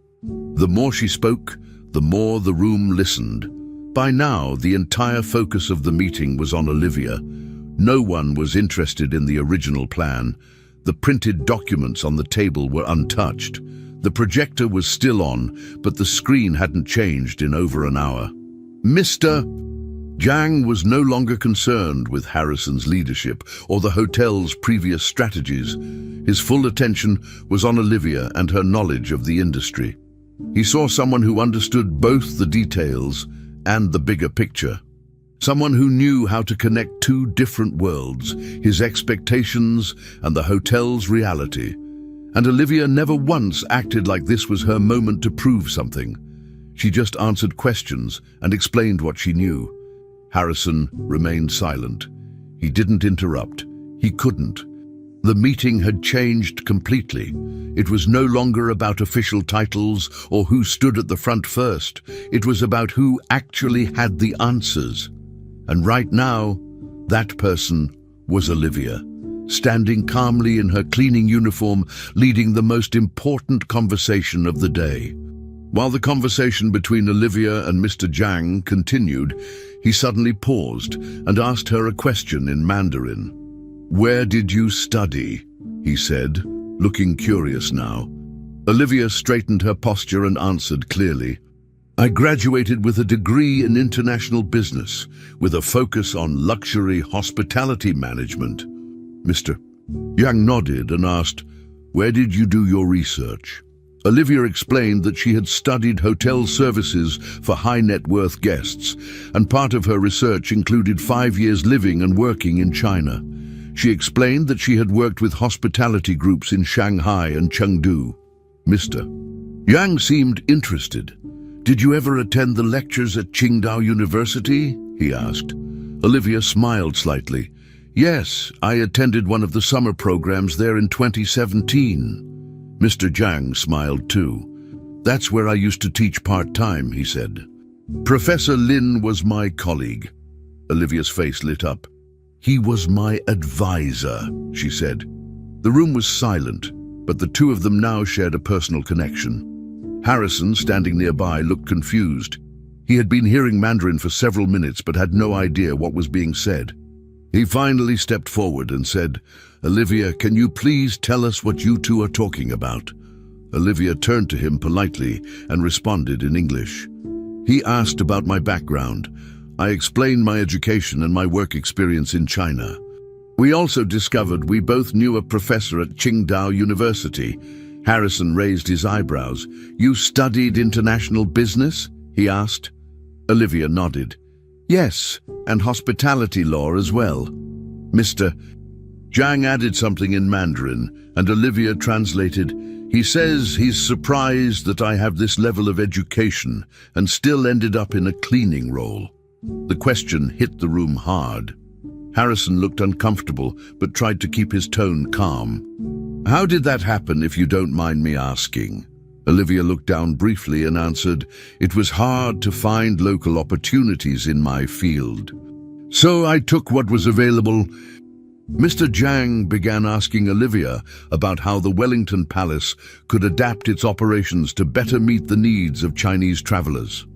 The more she spoke, the more the room listened. By now, the entire focus of the meeting was on Olivia. No one was interested in the original plan. The printed documents on the table were untouched. The projector was still on, but the screen hadn't changed in over an hour. Mr. Jiang was no longer concerned with Harrison's leadership or the hotel's previous strategies. His full attention was on Olivia and her knowledge of the industry. He saw someone who understood both the details and the bigger picture. Someone who knew how to connect two different worlds, his expectations and the hotel's reality. And Olivia never once acted like this was her moment to prove something. She just answered questions and explained what she knew. Harrison remained silent. He didn't interrupt. He couldn't. The meeting had changed completely. It was no longer about official titles or who stood at the front first. It was about who actually had the answers. And right now, that person was Olivia, standing calmly in her cleaning uniform, leading the most important conversation of the day. While the conversation between Olivia and Mr. Jiang continued, he suddenly paused and asked her a question in Mandarin. "Where did you study?" he said, looking curious now. Olivia straightened her posture and answered clearly. "I graduated with a degree in international business, with a focus on luxury hospitality management." Mr. Yang nodded and asked, "Where did you do your research?" Olivia explained that she had studied hotel services for high-net-worth guests, and part of her research included 5 years living and working in China. She explained that she had worked with hospitality groups in Shanghai and Chengdu. Mr. Yang seemed interested. "Did you ever attend the lectures at Qingdao University?" he asked. Olivia smiled slightly. "Yes, I attended one of the summer programs there in 2017. Mr. Jiang smiled too. "That's where I used to teach part-time," he said. "Professor Lin was my colleague." Olivia's face lit up. "He was my advisor," she said. The room was silent, but the two of them now shared a personal connection. Harrison, standing nearby, looked confused. He had been hearing Mandarin for several minutes but had no idea what was being said. He finally stepped forward and said, "Olivia, can you please tell us what you two are talking about?" Olivia turned to him politely and responded in English. He asked about my background. I explained my education and my work experience in China. We also discovered we both knew a professor at Qingdao University. Harrison raised his eyebrows. "You studied international business?" he asked. Olivia nodded. "Yes, and hospitality law as well." Mr. Jiang added something in Mandarin, and Olivia translated, "He says he's surprised that I have this level of education and still ended up in a cleaning role." The question hit the room hard. Harrison looked uncomfortable, but tried to keep his tone calm. "How did that happen, if you don't mind me asking?" Olivia looked down briefly and answered, "It was hard to find local opportunities in my field. So I took what was available." Mr. Jiang began asking Olivia about how the Wellington Palace could adapt its operations to better meet the needs of Chinese travelers.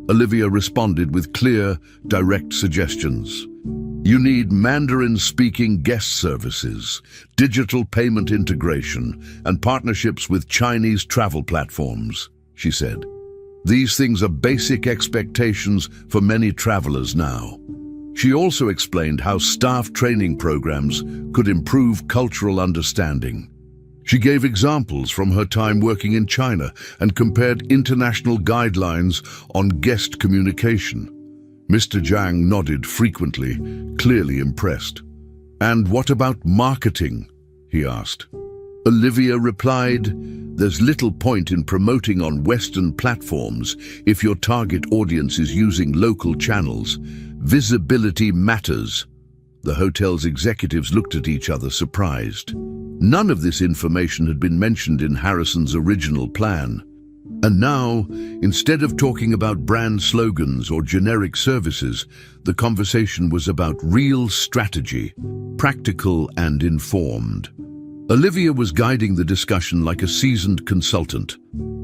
Olivia responded with clear, direct suggestions. "You need Mandarin-speaking guest services, digital payment integration, and partnerships with Chinese travel platforms," she said. "These things are basic expectations for many travelers now." She also explained how staff training programs could improve cultural understanding. She gave examples from her time working in China and compared international guidelines on guest communication. Mr. Jiang nodded frequently, clearly impressed. "And what about marketing?" he asked. Olivia replied, "There's little point in promoting on Western platforms if your target audience is using local channels. Visibility matters." The hotel's executives looked at each other, surprised. None of this information had been mentioned in Harrison's original plan. And now, instead of talking about brand slogans or generic services, the conversation was about real strategy, practical and informed. Olivia was guiding the discussion like a seasoned consultant.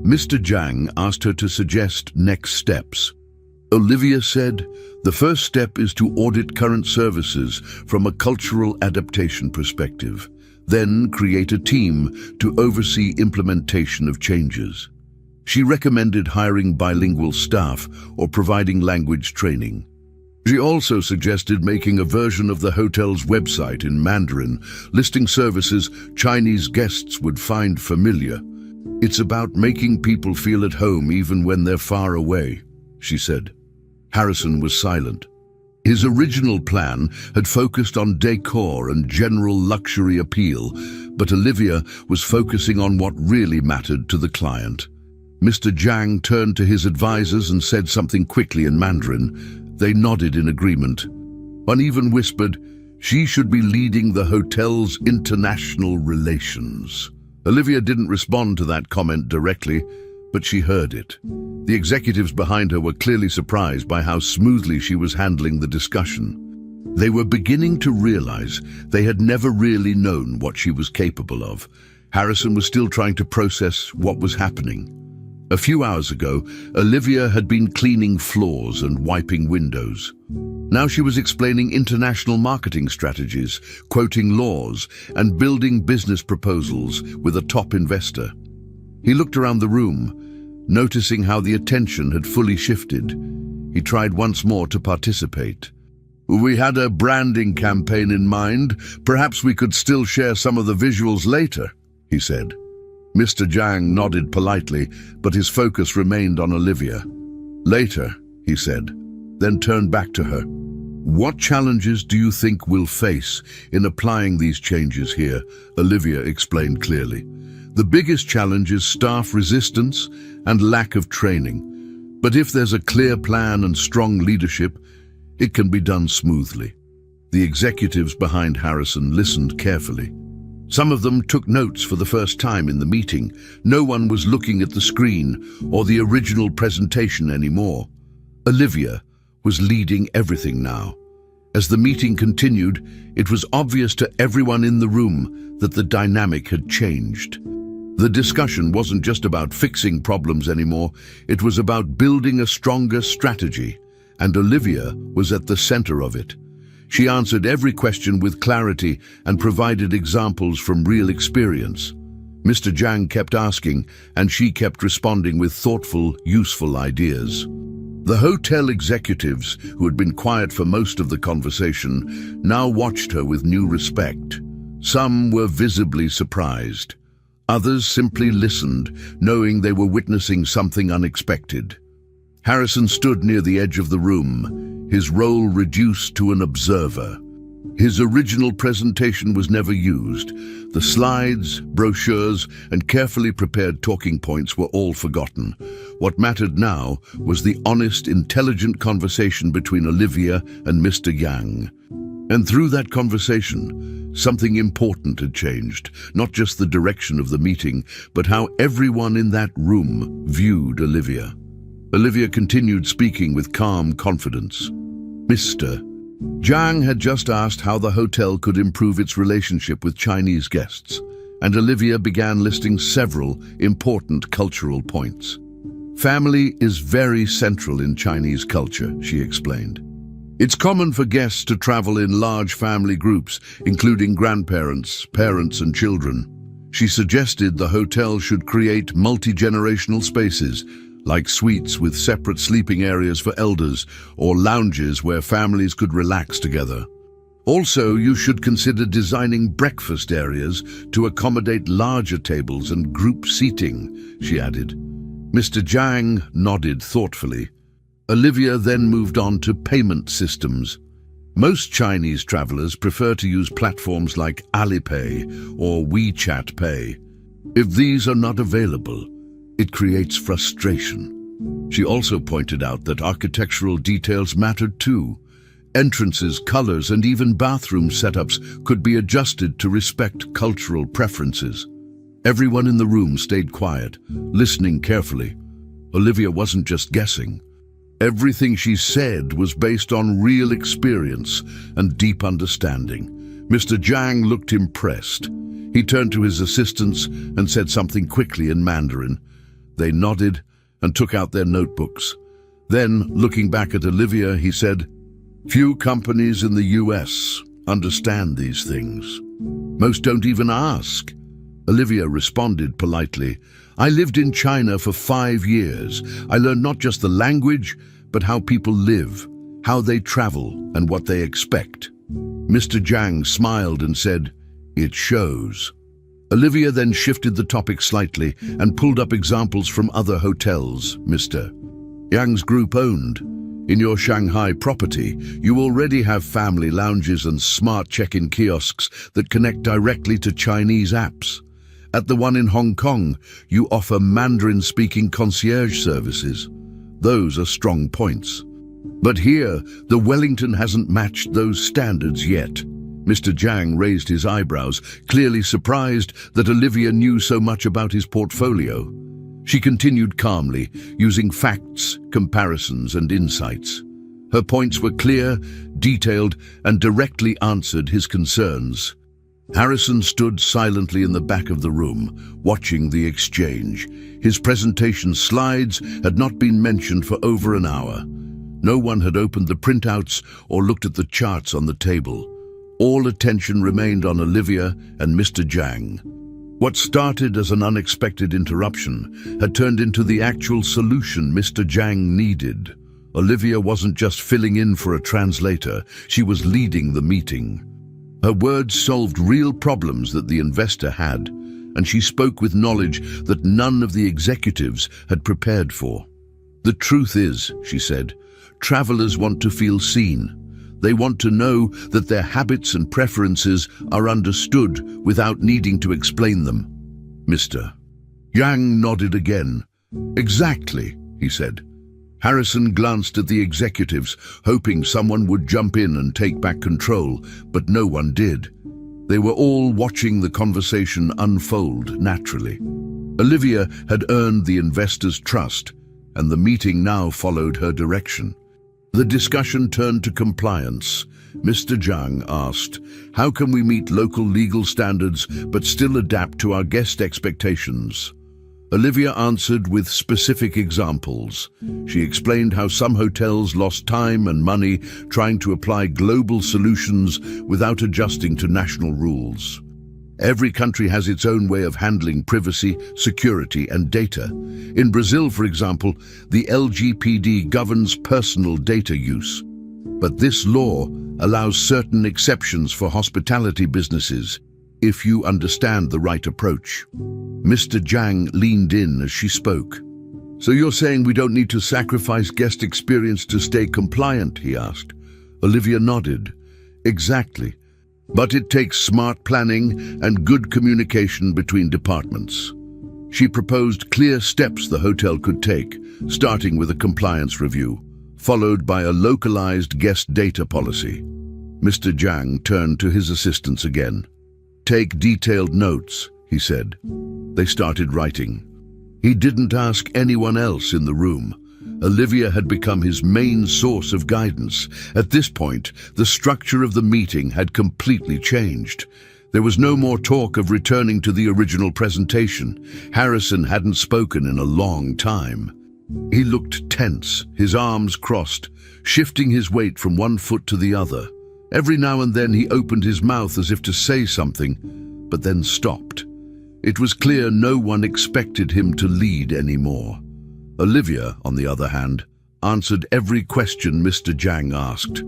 Mr. Jiang asked her to suggest next steps. Olivia said, "The first step is to audit current services from a cultural adaptation perspective. Then create a team to oversee implementation of changes." She recommended hiring bilingual staff or providing language training. She also suggested making a version of the hotel's website in Mandarin, listing services Chinese guests would find familiar. "It's about making people feel at home even when they're far away," she said. Harrison was silent. His original plan had focused on decor and general luxury appeal, but Olivia was focusing on what really mattered to the client. Mr. Jiang turned to his advisors and said something quickly in Mandarin. They nodded in agreement. One even whispered, "She should be leading the hotel's international relations." Olivia didn't respond to that comment directly, but she heard it. The executives behind her were clearly surprised by how smoothly she was handling the discussion. They were beginning to realize they had never really known what she was capable of. Harrison was still trying to process what was happening. A few hours ago, Olivia had been cleaning floors and wiping windows. Now she was explaining international marketing strategies, quoting laws, and building business proposals with a top investor. He looked around the room, noticing how the attention had fully shifted. He tried once more to participate. "We had a branding campaign in mind. Perhaps we could still share some of the visuals later," he said. Mr. Jiang nodded politely, but his focus remained on Olivia. "Later," he said, then turned back to her. "What challenges do you think we'll face in applying these changes here?" Olivia explained clearly. "The biggest challenge is staff resistance and lack of training. But if there's a clear plan and strong leadership, it can be done smoothly." The executives behind Harrison listened carefully. Some of them took notes for the first time in the meeting. No one was looking at the screen or the original presentation anymore. Olivia was leading everything now. As the meeting continued, it was obvious to everyone in the room that the dynamic had changed. The discussion wasn't just about fixing problems anymore, it was about building a stronger strategy, and Olivia was at the center of it. She answered every question with clarity and provided examples from real experience. Mr. Jiang kept asking, and she kept responding with thoughtful, useful ideas. The hotel executives, who had been quiet for most of the conversation, now watched her with new respect. Some were visibly surprised. Others simply listened, knowing they were witnessing something unexpected. Harrison stood near the edge of the room, his role reduced to an observer. His original presentation was never used. The slides, brochures, and carefully prepared talking points were all forgotten. What mattered now was the honest, intelligent conversation between Olivia and Mr. Yang. And through that conversation, something important had changed, not just the direction of the meeting, but how everyone in that room viewed Olivia. Olivia continued speaking with calm confidence. Mr. Jiang had just asked how the hotel could improve its relationship with Chinese guests, and Olivia began listing several important cultural points. Family is very central in Chinese culture, she explained. It's common for guests to travel in large family groups, including grandparents, parents, and children. She suggested the hotel should create multi-generational spaces, like suites with separate sleeping areas for elders or lounges where families could relax together. Also, you should consider designing breakfast areas to accommodate larger tables and group seating, she added. Mr. Zhang nodded thoughtfully. Olivia then moved on to payment systems. Most Chinese travelers prefer to use platforms like Alipay or WeChat Pay. If these are not available, it creates frustration. She also pointed out that architectural details mattered too. Entrances, colors, and even bathroom setups could be adjusted to respect cultural preferences. Everyone in the room stayed quiet, listening carefully. Olivia wasn't just guessing. Everything she said was based on real experience and deep understanding. Mr. Zhang looked impressed. He turned to his assistants and said something quickly in Mandarin. They nodded and took out their notebooks. Then, looking back at Olivia, he said, "Few companies in the US understand these things. Most don't even ask." Olivia responded politely, "I lived in China for 5 years. I learned not just the language, but how people live, how they travel, and what they expect." Mr. Zhang smiled and said, "It shows." Olivia then shifted the topic slightly and pulled up examples from other hotels Mr. Yang's group owned. In your Shanghai property, you already have family lounges and smart check-in kiosks that connect directly to Chinese apps. At the one in Hong Kong, you offer Mandarin-speaking concierge services. Those are strong points. But here, the Wellington hasn't matched those standards yet. Mr. Zhang raised his eyebrows, clearly surprised that Olivia knew so much about his portfolio. She continued calmly, using facts, comparisons, and insights. Her points were clear, detailed, and directly answered his concerns. Harrison stood silently in the back of the room, watching the exchange. His presentation slides had not been mentioned for over an hour. No one had opened the printouts or looked at the charts on the table. All attention remained on Olivia and Mr. Zhang. What started as an unexpected interruption had turned into the actual solution Mr. Zhang needed. Olivia wasn't just filling in for a translator, she was leading the meeting. Her words solved real problems that the investor had, and she spoke with knowledge that none of the executives had prepared for. "The truth is," she said, "travelers want to feel seen. They want to know that their habits and preferences are understood without needing to explain them." Mr. Yang nodded again. "Exactly," he said. Harrison glanced at the executives, hoping someone would jump in and take back control, but no one did. They were all watching the conversation unfold naturally. Olivia had earned the investors' trust, and the meeting now followed her direction. The discussion turned to compliance. Mr. Zhang asked, "How can we meet local legal standards but still adapt to our guest expectations?" Olivia answered with specific examples. She explained how some hotels lost time and money trying to apply global solutions without adjusting to national rules. Every country has its own way of handling privacy, security, and data. In Brazil, for example, the LGPD governs personal data use. But this law allows certain exceptions for hospitality businesses, if you understand the right approach. Mr. Zhang leaned in as she spoke. "So you're saying we don't need to sacrifice guest experience to stay compliant?" he asked. Olivia nodded. "Exactly. But it takes smart planning and good communication between departments." She proposed clear steps the hotel could take, starting with a compliance review, followed by a localized guest data policy. Mr. Zhang turned to his assistants again. "Take detailed notes," he said. They started writing. He didn't ask anyone else in the room. Olivia had become his main source of guidance. At this point, the structure of the meeting had completely changed. There was no more talk of returning to the original presentation. Harrison hadn't spoken in a long time. He looked tense, his arms crossed, shifting his weight from one foot to the other. Every now and then he opened his mouth as if to say something, but then stopped. It was clear no one expected him to lead anymore. Olivia, on the other hand, answered every question Mr. Zhang asked.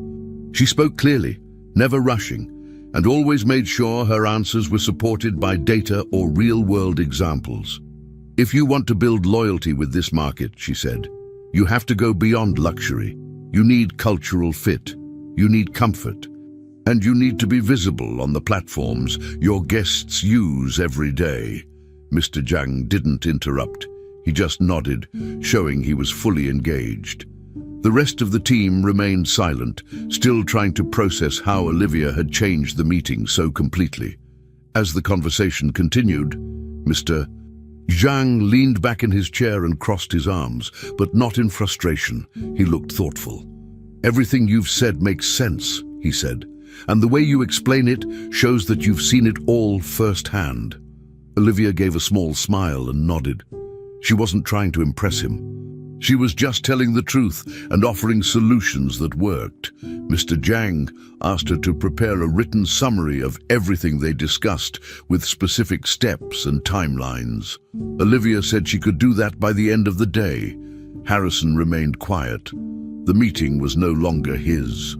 She spoke clearly, never rushing, and always made sure her answers were supported by data or real-world examples. "If you want to build loyalty with this market," she said, "you have to go beyond luxury. You need cultural fit. You need comfort. And you need to be visible on the platforms your guests use every day." Mr. Zhang didn't interrupt. He just nodded, showing he was fully engaged. The rest of the team remained silent, still trying to process how Olivia had changed the meeting so completely. As the conversation continued, Mr. Zhang leaned back in his chair and crossed his arms, but not in frustration. He looked thoughtful. "Everything you've said makes sense," he said, "and the way you explain it shows that you've seen it all firsthand." Olivia gave a small smile and nodded. She wasn't trying to impress him. She was just telling the truth and offering solutions that worked. Mr. Zhang asked her to prepare a written summary of everything they discussed with specific steps and timelines. Olivia said she could do that by the end of the day. Harrison remained quiet. The meeting was no longer his.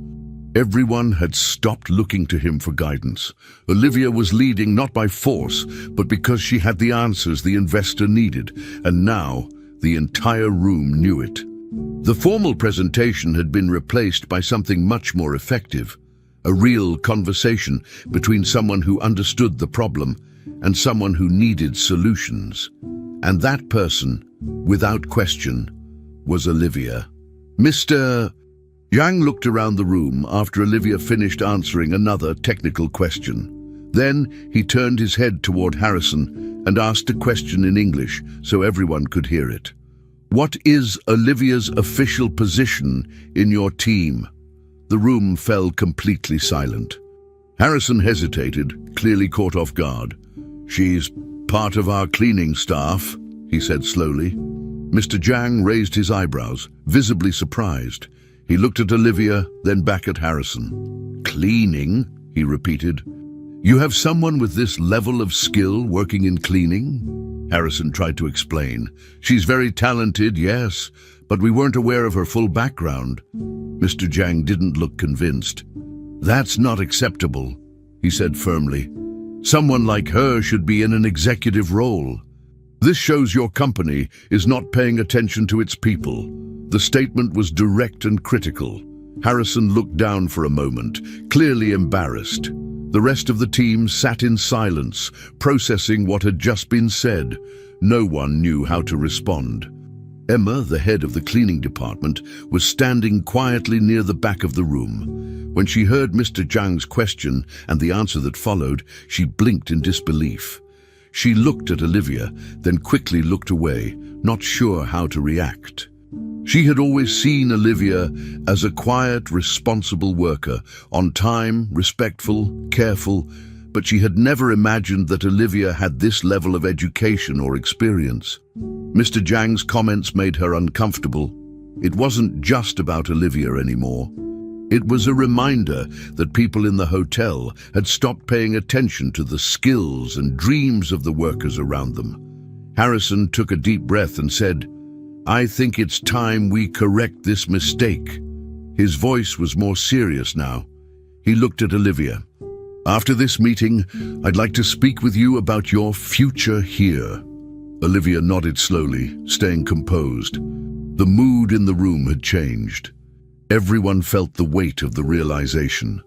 Everyone had stopped looking to him for guidance. Olivia was leading not by force, but because she had the answers the investor needed, and now the entire room knew it. The formal presentation had been replaced by something much more effective, a real conversation between someone who understood the problem and someone who needed solutions. And that person, without question, was Olivia. Mr. Zhang looked around the room after Olivia finished answering another technical question. Then he turned his head toward Harrison and asked a question in English so everyone could hear it. "What is Olivia's official position in your team?" The room fell completely silent. Harrison hesitated, clearly caught off guard. "She's part of our cleaning staff," he said slowly. Mr. Zhang raised his eyebrows, visibly surprised. He looked at Olivia, then back at Harrison. "Cleaning?" he repeated. "You have someone with this level of skill working in cleaning?" Harrison tried to explain. "She's very talented, yes, but we weren't aware of her full background." Mr. Zhang didn't look convinced. "That's not acceptable," he said firmly. "Someone like her should be in an executive role. This shows your company is not paying attention to its people." The statement was direct and critical. Harrison looked down for a moment, clearly embarrassed. The rest of the team sat in silence, processing what had just been said. No one knew how to respond. Emma, the head of the cleaning department, was standing quietly near the back of the room. When she heard Mr. Zhang's question and the answer that followed, she blinked in disbelief. She looked at Olivia, then quickly looked away, not sure how to react. She had always seen Olivia as a quiet, responsible worker, on time, respectful, careful, but she had never imagined that Olivia had this level of education or experience. Mr. Zhang's comments made her uncomfortable. It wasn't just about Olivia anymore. It was a reminder that people in the hotel had stopped paying attention to the skills and dreams of the workers around them. Harrison took a deep breath and said, "I think it's time we correct this mistake." His voice was more serious now. He looked at Olivia. "After this meeting, I'd like to speak with you about your future here." Olivia nodded slowly, staying composed. The mood in the room had changed. Everyone felt the weight of the realization.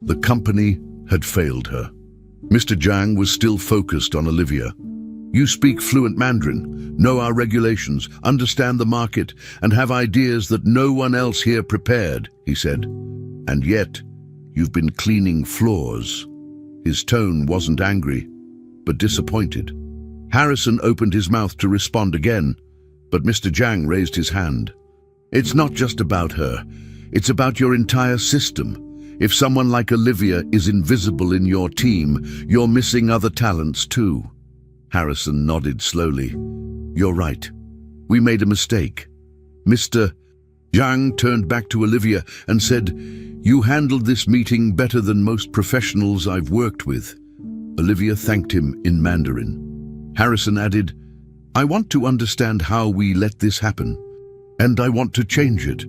The company had failed her. Mr. Zhang was still focused on Olivia. "You speak fluent Mandarin, know our regulations, understand the market, and have ideas that no one else here prepared," he said. "And yet, you've been cleaning floors." His tone wasn't angry, but disappointed. Harrison opened his mouth to respond again, but Mr. Zhang raised his hand. "It's not just about her. It's about your entire system. If someone like Olivia is invisible in your team, you're missing other talents too." Harrison nodded slowly. "You're right. We made a mistake." Mr. Zhang turned back to Olivia and said, "You handled this meeting better than most professionals I've worked with." Olivia thanked him in Mandarin. Harrison added, I want to understand how we let this happen, and I want to change it.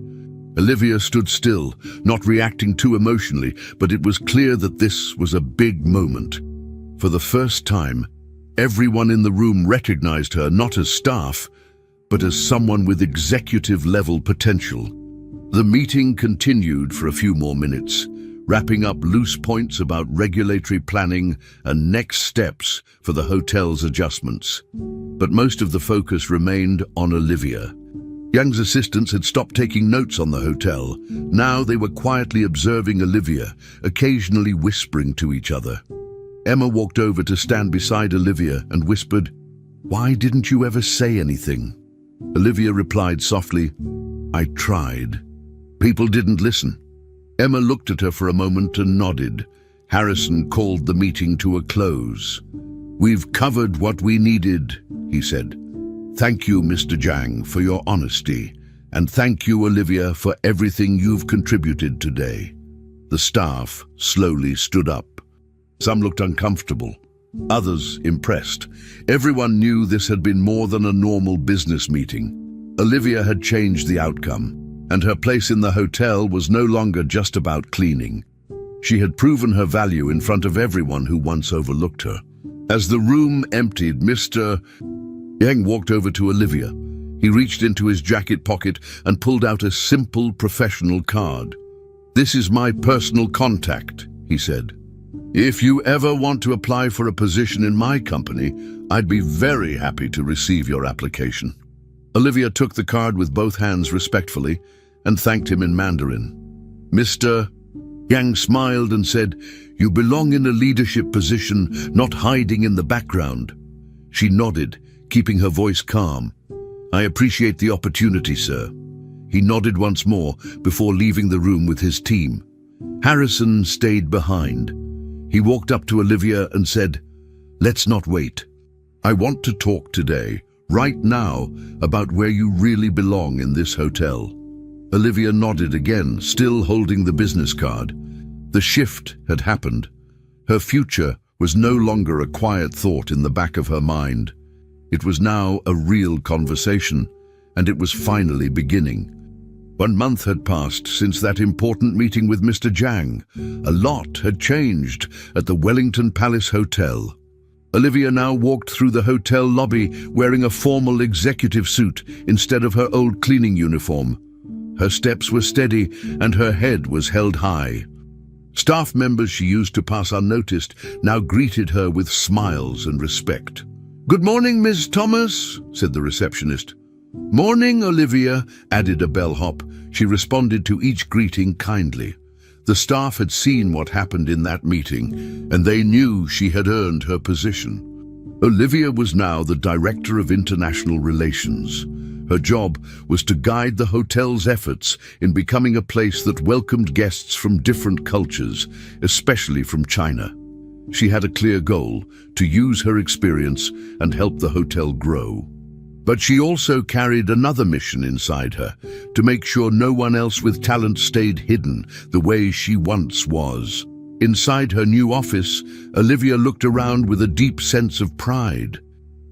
Olivia stood still, not reacting too emotionally, but it was clear that this was a big moment. For the first time, everyone in the room recognized her not as staff, but as someone with executive-level potential. The meeting continued for a few more minutes, wrapping up loose points about regulatory planning and next steps for the hotel's adjustments. But most of the focus remained on Olivia. Yang's assistants had stopped taking notes on the hotel. Now they were quietly observing Olivia, occasionally whispering to each other. Emma walked over to stand beside Olivia and whispered, "Why didn't you ever say anything?" Olivia replied softly, "I tried. People didn't listen." Emma looked at her for a moment and nodded. Harrison called the meeting to a close. "We've covered what we needed," he said. "Thank you, Mr. Zhang, for your honesty, and thank you, Olivia, for everything you've contributed today." The staff slowly stood up. Some looked uncomfortable, others impressed. Everyone knew this had been more than a normal business meeting. Olivia had changed the outcome, and her place in the hotel was no longer just about cleaning. She had proven her value in front of everyone who once overlooked her. As the room emptied, Mr. Yang walked over to Olivia. He reached into his jacket pocket and pulled out a simple professional card. "This is my personal contact," he said. "If you ever want to apply for a position in my company, I'd be very happy to receive your application." Olivia took the card with both hands respectfully and thanked him in Mandarin. Mr. Yang smiled and said, "You belong in a leadership position, not hiding in the background." She nodded, keeping her voice calm. "I appreciate the opportunity, sir." He nodded once more before leaving the room with his team. Harrison stayed behind. He walked up to Olivia and said, "Let's not wait. I want to talk today, right now, about where you really belong in this hotel." Olivia nodded again, still holding the business card. The shift had happened. Her future was no longer a quiet thought in the back of her mind. It was now a real conversation, and it was finally beginning. 1 month had passed since that important meeting with Mr. Zhang. A lot had changed at the Wellington Palace Hotel. Olivia now walked through the hotel lobby wearing a formal executive suit instead of her old cleaning uniform. Her steps were steady and her head was held high. Staff members she used to pass unnoticed now greeted her with smiles and respect. "Good morning, Miss Thomas," said the receptionist. "Morning, Olivia," added a bellhop. She responded to each greeting kindly. The staff had seen what happened in that meeting, and they knew she had earned her position. Olivia was now the Director of International Relations. Her job was to guide the hotel's efforts in becoming a place that welcomed guests from different cultures, especially from China. She had a clear goal: to use her experience and help the hotel grow. But she also carried another mission inside her, to make sure no one else with talent stayed hidden the way she once was. Inside her new office, Olivia looked around with a deep sense of pride.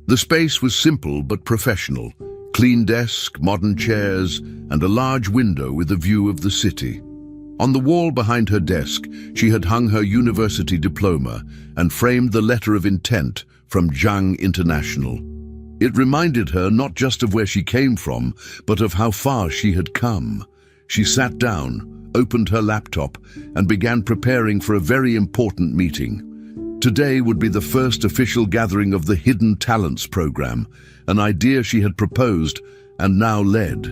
The space was simple but professional. Clean desk, modern chairs, and a large window with a view of the city. On the wall behind her desk, she had hung her university diploma and framed the letter of intent from Zhang International. It reminded her not just of where she came from, but of how far she had come. She sat down, opened her laptop, and began preparing for a very important meeting. Today would be the first official gathering of the Hidden Talents program, an idea she had proposed and now led.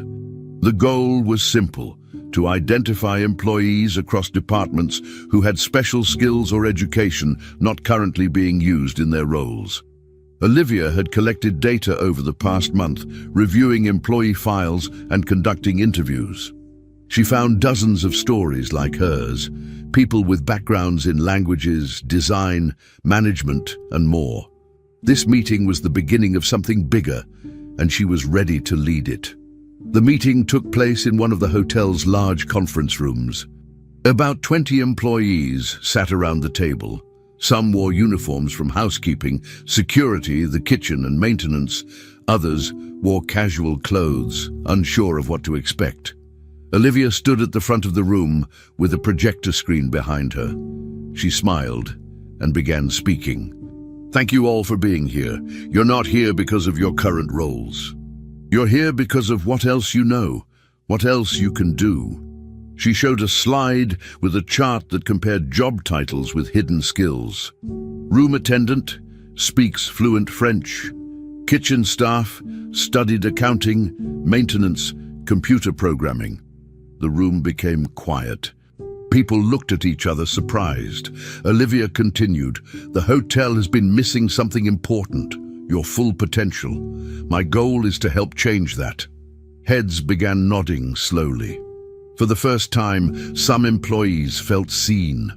The goal was simple: to identify employees across departments who had special skills or education not currently being used in their roles. Olivia had collected data over the past month, reviewing employee files and conducting interviews. She found dozens of stories like hers, people with backgrounds in languages, design, management, and more. This meeting was the beginning of something bigger, and she was ready to lead it. The meeting took place in one of the hotel's large conference rooms. About 20 employees sat around the table. Some wore uniforms from housekeeping, security, the kitchen, and maintenance. Others wore casual clothes, unsure of what to expect. Olivia stood at the front of the room with a projector screen behind her. She smiled and began speaking. "Thank you all for being here. You're not here because of your current roles. You're here because of what else you know, what else you can do." She showed a slide with a chart that compared job titles with hidden skills. Room attendant, speaks fluent French. Kitchen staff, studied accounting, maintenance, computer programming. The room became quiet. People looked at each other surprised. Olivia continued, "The hotel has been missing something important, your full potential. My goal is to help change that." Heads began nodding slowly. For the first time, some employees felt seen.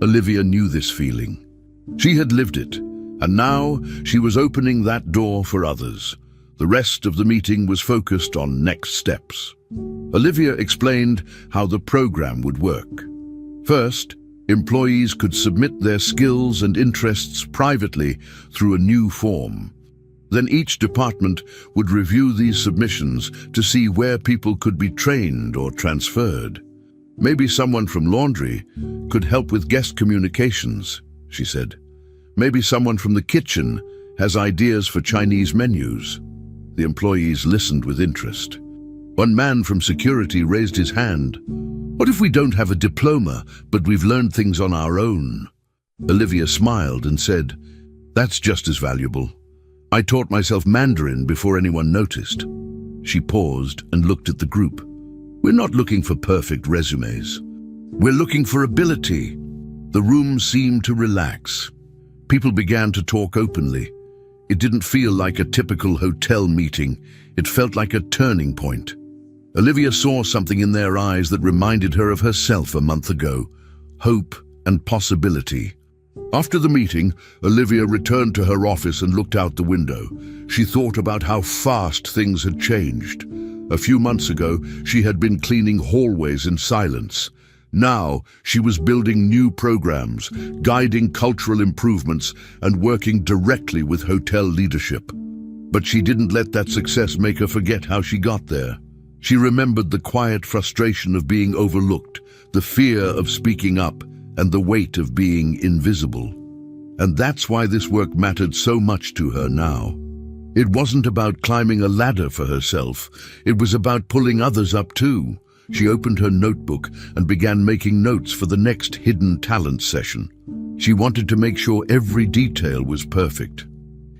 Olivia knew this feeling. She had lived it, and now she was opening that door for others. The rest of the meeting was focused on next steps. Olivia explained how the program would work. First, employees could submit their skills and interests privately through a new form. Then each department would review these submissions to see where people could be trained or transferred. "Maybe someone from laundry could help with guest communications," she said. "Maybe someone from the kitchen has ideas for Chinese menus." The employees listened with interest. One man from security raised his hand. "What if we don't have a diploma, but we've learned things on our own?" Olivia smiled and said, "That's just as valuable. I taught myself Mandarin before anyone noticed." She paused and looked at the group. "We're not looking for perfect resumes. We're looking for ability." The room seemed to relax. People began to talk openly. It didn't feel like a typical hotel meeting. It felt like a turning point. Olivia saw something in their eyes that reminded her of herself a month ago: hope and possibility. After the meeting, Olivia returned to her office and looked out the window. She thought about how fast things had changed. A few months ago, she had been cleaning hallways in silence. Now, she was building new programs, guiding cultural improvements, and working directly with hotel leadership. But she didn't let that success make her forget how she got there. She remembered the quiet frustration of being overlooked, the fear of speaking up, and the weight of being invisible. And that's why this work mattered so much to her now. It wasn't about climbing a ladder for herself. It was about pulling others up too. She opened her notebook and began making notes for the next hidden talent session. She wanted to make sure every detail was perfect.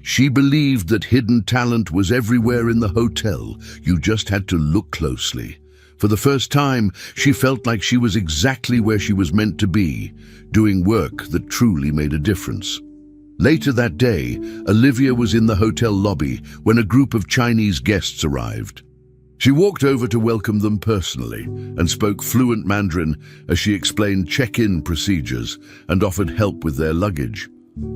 She believed that hidden talent was everywhere in the hotel. You just had to look closely. For the first time, she felt like she was exactly where she was meant to be, doing work that truly made a difference. Later that day, Olivia was in the hotel lobby when a group of Chinese guests arrived. She walked over to welcome them personally and spoke fluent Mandarin as she explained check-in procedures and offered help with their luggage.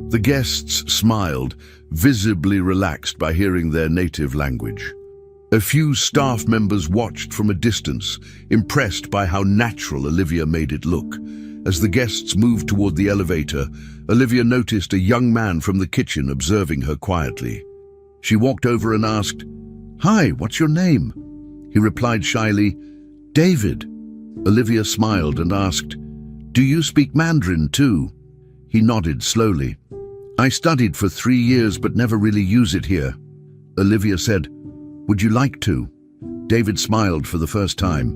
The guests smiled, visibly relaxed by hearing their native language. A few staff members watched from a distance, impressed by how natural Olivia made it look. As the guests moved toward the elevator, Olivia noticed a young man from the kitchen observing her quietly. She walked over and asked, "Hi, what's your name?" He replied shyly, "David." Olivia smiled and asked, "Do you speak Mandarin too?" He nodded slowly. "I studied for 3 years but never really use it here." Olivia said, "Would you like to?" David smiled for the first time.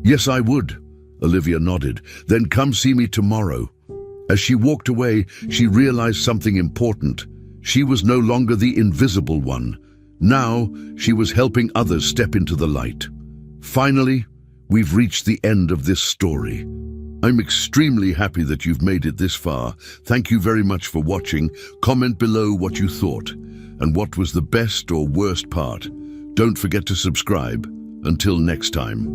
"Yes, I would." Olivia nodded. "Then come see me tomorrow." As she walked away, she realized something important. She was no longer the invisible one. Now, she was helping others step into the light. Finally, we've reached the end of this story. I'm extremely happy that you've made it this far. Thank you very much for watching. Comment below what you thought and what was the best or worst part. Don't forget to subscribe. Until next time.